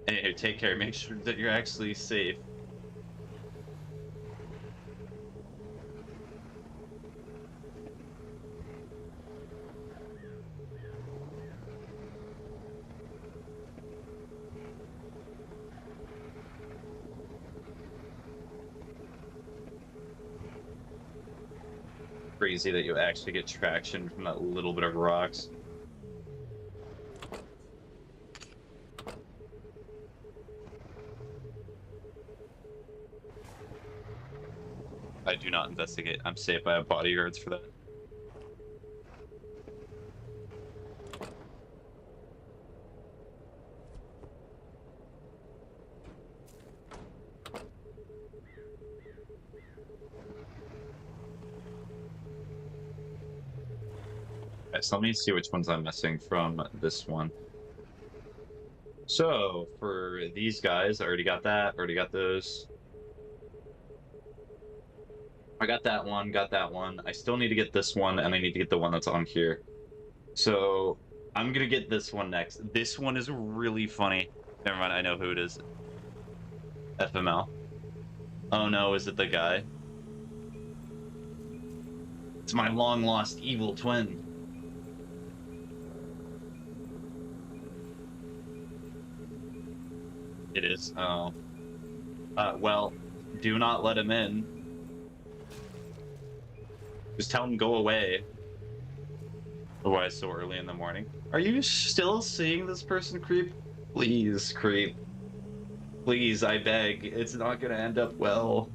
Speaker 1: Hey, take care. Make sure that you're actually safe. Crazy that you actually get traction from that little bit of rocks. I do not investigate. I'm safe. I have bodyguards for that. Okay, so let me see which ones I'm missing from this one. So for these guys, I already got that. Already got those. I got that one, got that one. I still need to get this one, and I need to get the one that's on here. So I'm gonna get this one next. This one is really funny. Never mind, I know who it is. FML. Oh no, is it the guy? It's my long-lost evil twin. It is. Oh. Well, do not let him in. Just tell him go away. Why so early in the morning? Are you still seeing this person creep? Please, creep. Please, I beg. It's not gonna end up well.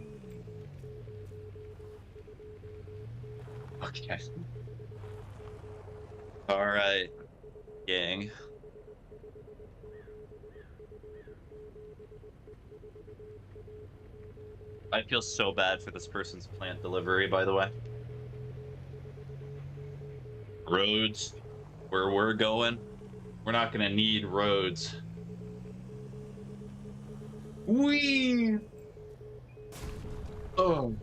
Speaker 1: Okay. Alright, gang. I feel so bad for this person's plant delivery, by the way. Roads, where we're going, we're not gonna need roads. Whee! Oh.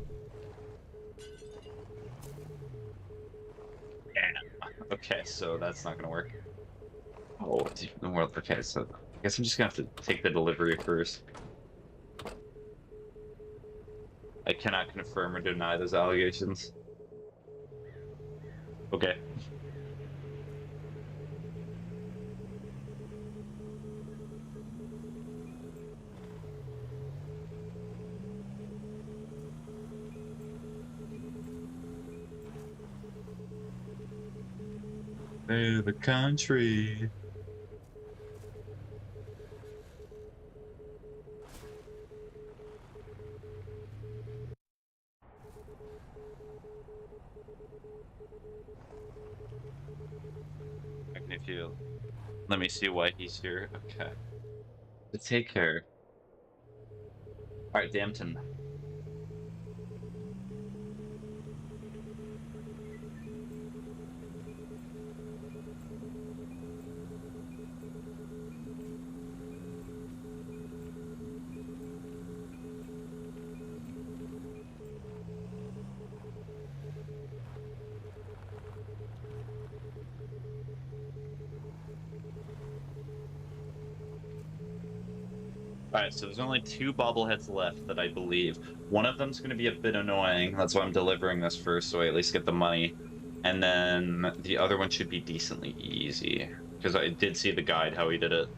Speaker 1: Yeah. Okay, so that's not gonna work. Oh, okay, so I guess I'm just gonna have to take the delivery first. I cannot confirm or deny those allegations. Okay. To the country. I can feel. Let me see why he's here. Okay. But take care. Alright, Dampton. Alright, so there's only 2 bobbleheads left that I believe. One of them's going to be a bit annoying. That's why I'm delivering this first, so I at least get the money. And then the other one should be decently easy. Because I did see the guide, how he did it.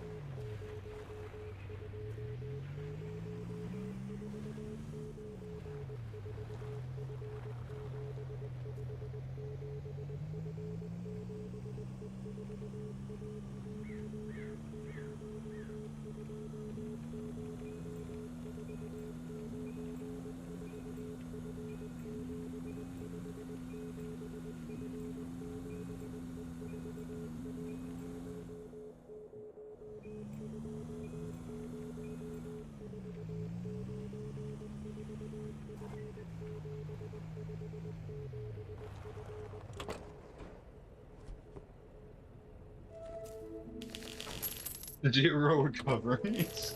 Speaker 1: 0 recoveries.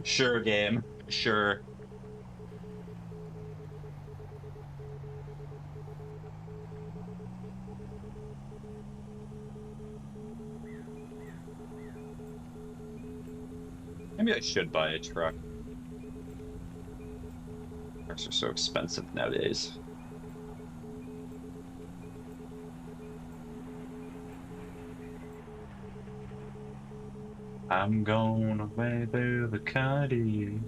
Speaker 1: Sure, game. Sure. Maybe I should buy a truck. Trucks are so expensive nowadays. I'm going away through the country.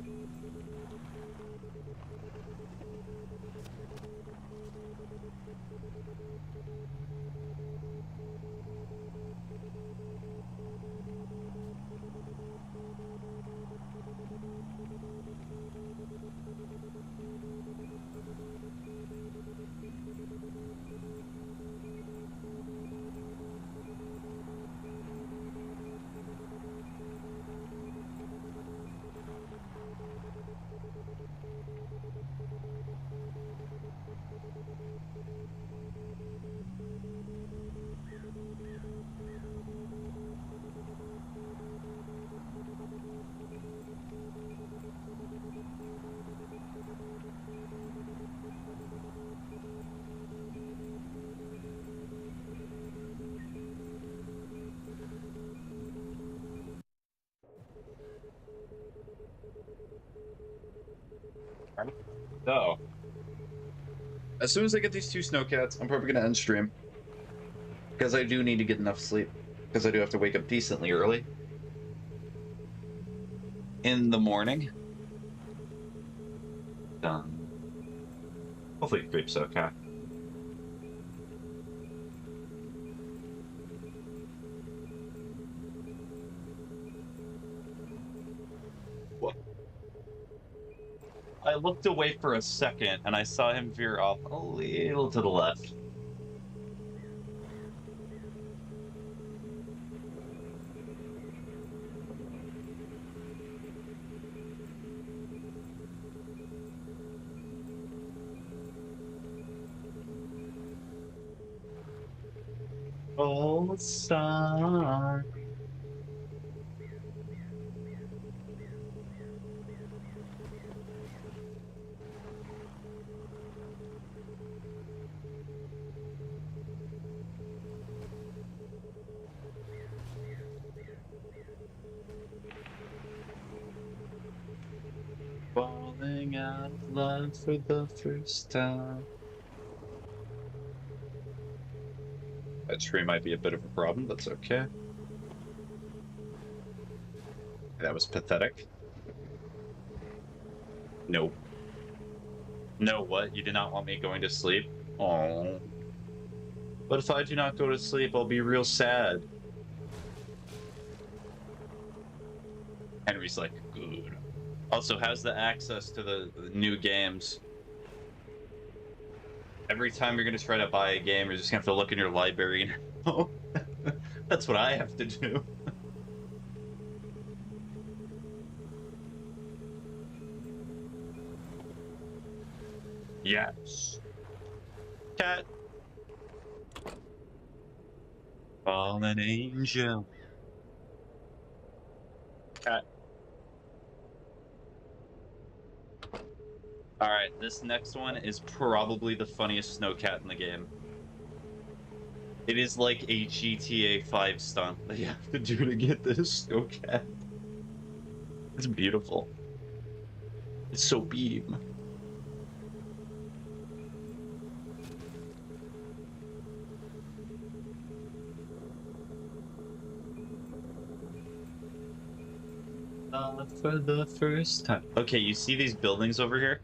Speaker 1: So, as soon as I get these 2 snowcats, I'm probably gonna end stream. Because I do need to get enough sleep. Because I do have to wake up decently early. In the morning. Done. Hopefully it creeps okay. What? I looked away for a second and I saw him veer off a little to the left. Oh, star. Falling out of love for the first time. That tree might be a bit of a problem, that's okay. That was pathetic. Nope. No, what? You did not want me going to sleep? Oh. But if I do not go to sleep, I'll be real sad. Henry's like, good. Also, how's the access to the new games? Every time you're going to try to buy a game, you're just going to have to look in your library and that's what I have to do. Yes. Cat. Fallen angel. Cat. Alright, this next one is probably the funniest snowcat in the game. It is like a GTA 5 stunt that you have to do to get this snowcat. It's beautiful. It's so beam. For the first time. Okay, you see these buildings over here?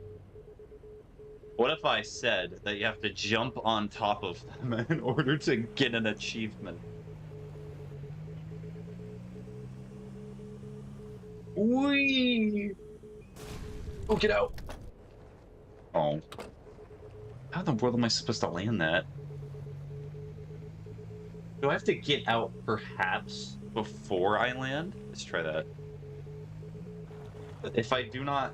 Speaker 1: What if I said that you have to jump on top of them in order to get an achievement? Whee! Oh, get out! Oh. How in the world am I supposed to land that? Do I have to get out, perhaps, before I land? Let's try that. If I do not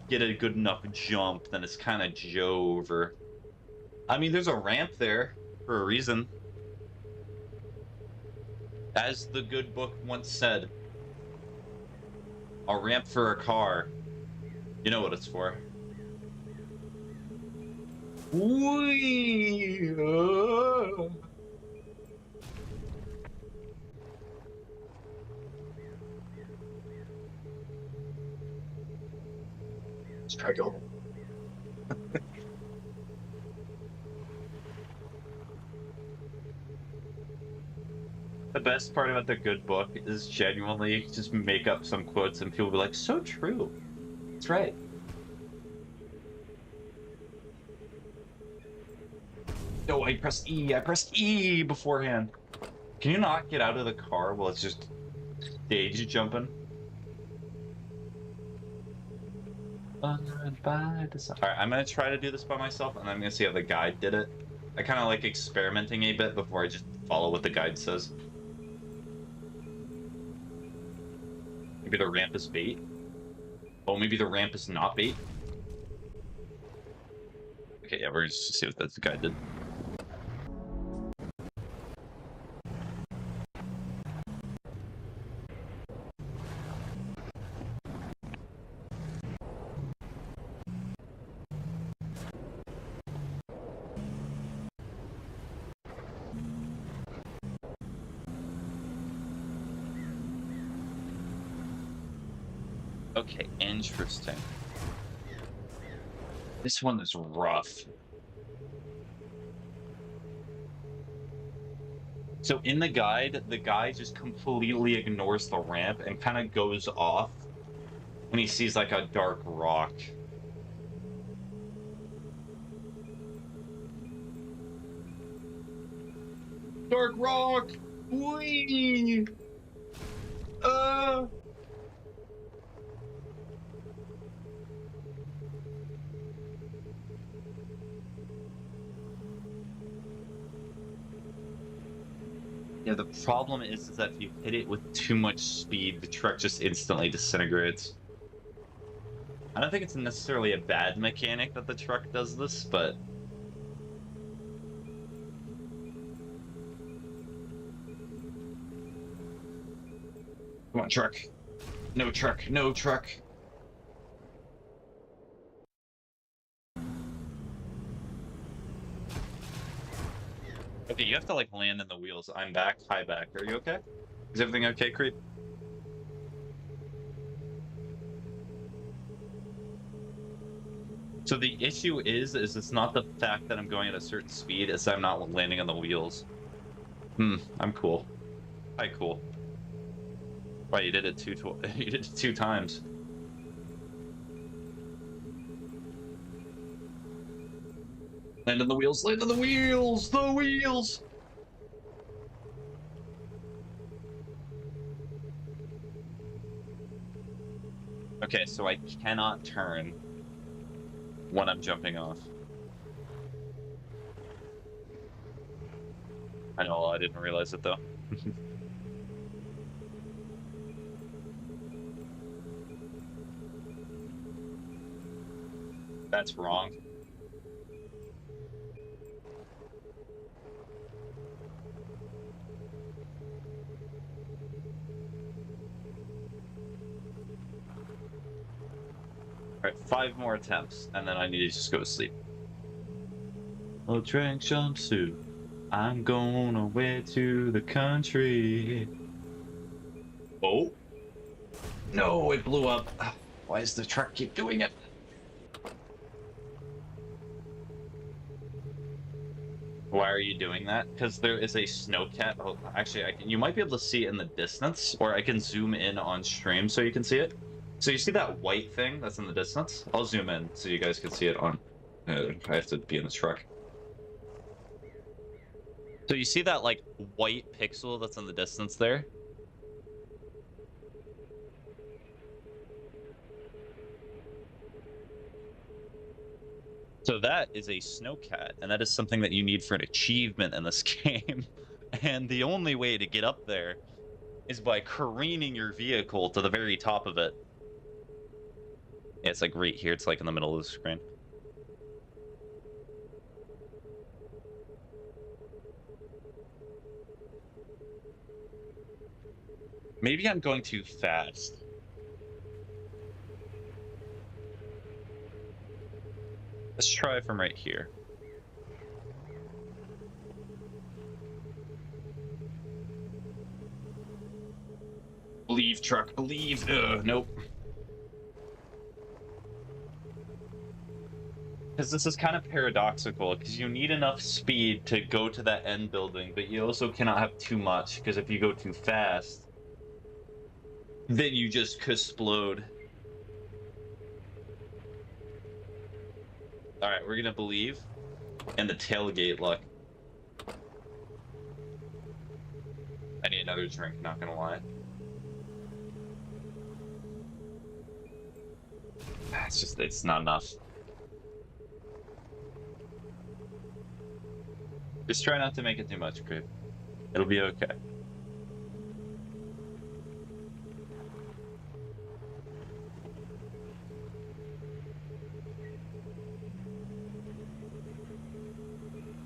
Speaker 1: get a good enough jump, then it's kind of over. I mean, there's a ramp there for a reason. As the good book once said, A ramp for a car. You know what it's for. Whee! Struggle. The best part about the good book is genuinely just make up some quotes and people be like, so true. That's right. No, I pressed E. I pressed E beforehand. Can you not get out of the car while it's just stage jumping? Alright, I'm gonna try to do this by myself, and I'm gonna see how the guide did it. I kind of like experimenting a bit before I just follow what the guide says. Maybe the ramp is bait. Oh, maybe the ramp is not bait. Okay, yeah, we're just to see what the guide did. Okay, interesting. This one is rough. So in the guy just completely ignores the ramp and kind of goes off when he sees like a dark rock. Dark rock! Whee! Yeah, the problem is that if you hit it with too much speed, the truck just instantly disintegrates. I don't think it's necessarily a bad mechanic that the truck does this, but... Come on, truck. No truck, no truck. Okay, you have to, like, land in the wheels. I'm back, high back. Are you okay? Is everything okay, Creep? So the issue is it's not the fact that I'm going at a certain speed, it's that I'm not landing on the wheels. I'm cool. Hi, cool. Why, you did it you did it 2 times. Land on the wheels, land on the wheels! The wheels! Okay, so I cannot turn when I'm jumping off. I know, I didn't realize it though. That's wrong. Alright, 5 more attempts, and then I need to just go to sleep. Oh, drink jumpsuit. I'm going away to the country. Oh. No, it blew up. Why does the truck keep doing it? Why are you doing that? Because there is a snowcat. Oh, actually, you might be able to see it in the distance, or I can zoom in on stream so you can see it. So you see that white thing that's in the distance? I'll zoom in so you guys can see it on... I have to be in the truck. So you see that, like, white pixel that's in the distance there? So that is a snowcat, and that is something that you need for an achievement in this game. And the only way to get up there is by careening your vehicle to the very top of it. Yeah, it's like right here. It's like in the middle of the screen. Maybe I'm going too fast. Let's try from right here. Believe, truck, believe. Nope. Because this is kind of paradoxical, because you need enough speed to go to that end building, but you also cannot have too much, because if you go too fast, then you just explode. Alright, we're gonna believe. And the tailgate luck. I need another drink, not gonna lie. It's not enough. Just try not to make it too much, Creep. It'll be okay.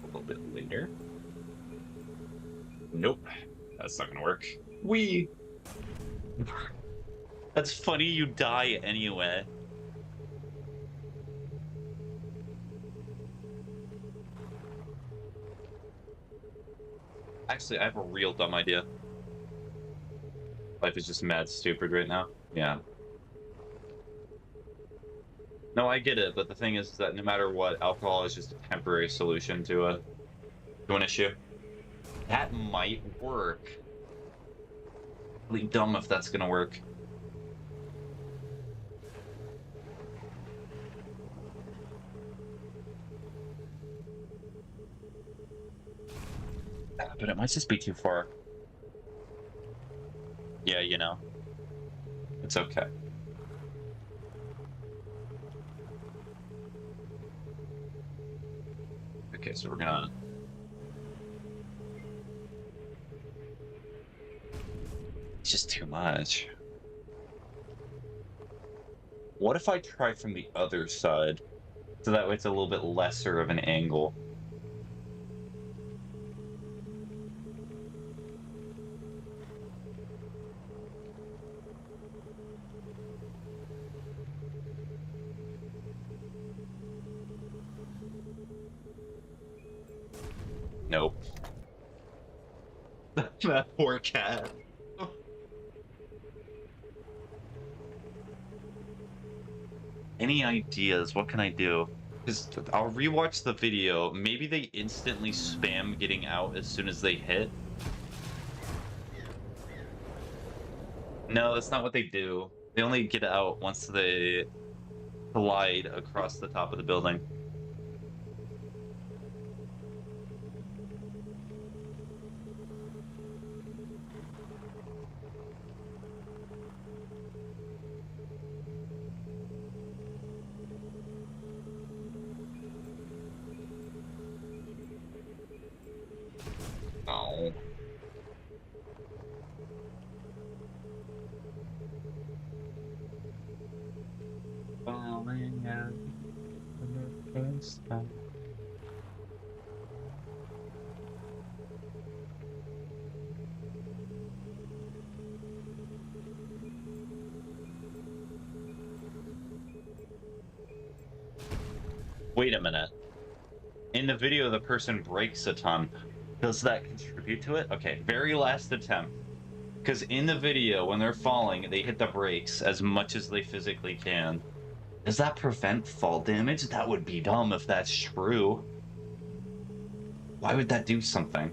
Speaker 1: A little bit later. Nope. That's not gonna work. Wee! That's funny, you die anyway. Actually, I have a real dumb idea. Life is just mad stupid right now. Yeah. No, I get it, but the thing is that no matter what, alcohol is just a temporary solution to an issue. That might work. Really dumb if that's gonna work. But it might just be too far. Yeah, you know. It's okay. Okay, so we're gonna... It's just too much. What if I try from the other side? So that way it's a little bit lesser of an angle. Nope. That poor cat. Any ideas? What can I do? Because I'll rewatch the video. Maybe they instantly spam getting out as soon as they hit. No, that's not what they do. They only get out once they glide across the top of the building. Oh. Falling out of the first time. Wait a minute. In the video, the person breaks a ton. Does that contribute to it? Okay, very last attempt. Because in the video, when they're falling, they hit the brakes as much as they physically can. Does that prevent fall damage? That would be dumb if that's true. Why would that do something?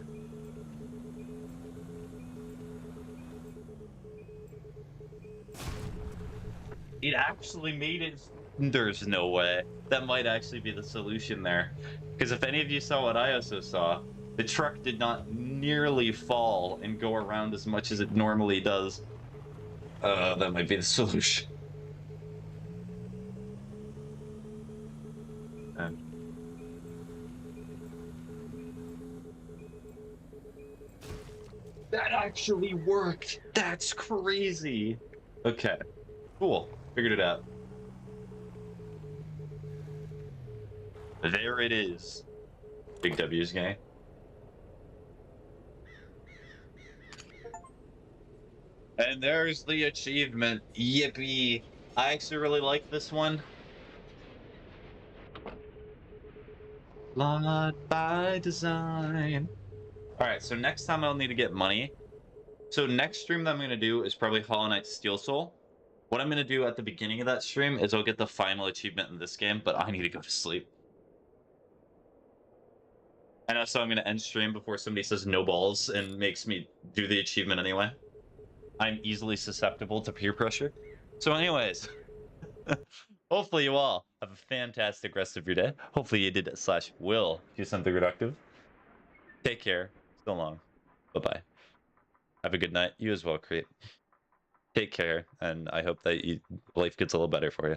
Speaker 1: It actually made it... There's no way. That might actually be the solution there. Because if any of you saw what I also saw, the truck did not nearly fall and go around as much as it normally does. That might be the solution. That actually worked! That's crazy! Okay. Cool. Figured it out. There it is. Big W's gang. And there's the achievement. Yippee. I actually really like this one. Flawed by design. All right, so next time I'll need to get money. So next stream that I'm going to do is probably Hollow Knight Steel Soul. What I'm going to do at the beginning of that stream is I'll get the final achievement in this game, but I need to go to sleep. And also I'm going to end stream before somebody says no balls and makes me do the achievement anyway. I'm easily susceptible to peer pressure. So anyways, hopefully you all have a fantastic rest of your day. Hopefully you did / will do something productive. Take care. So long. Bye-bye. Have a good night. You as well, Creep. Take care, and I hope that life gets a little better for you.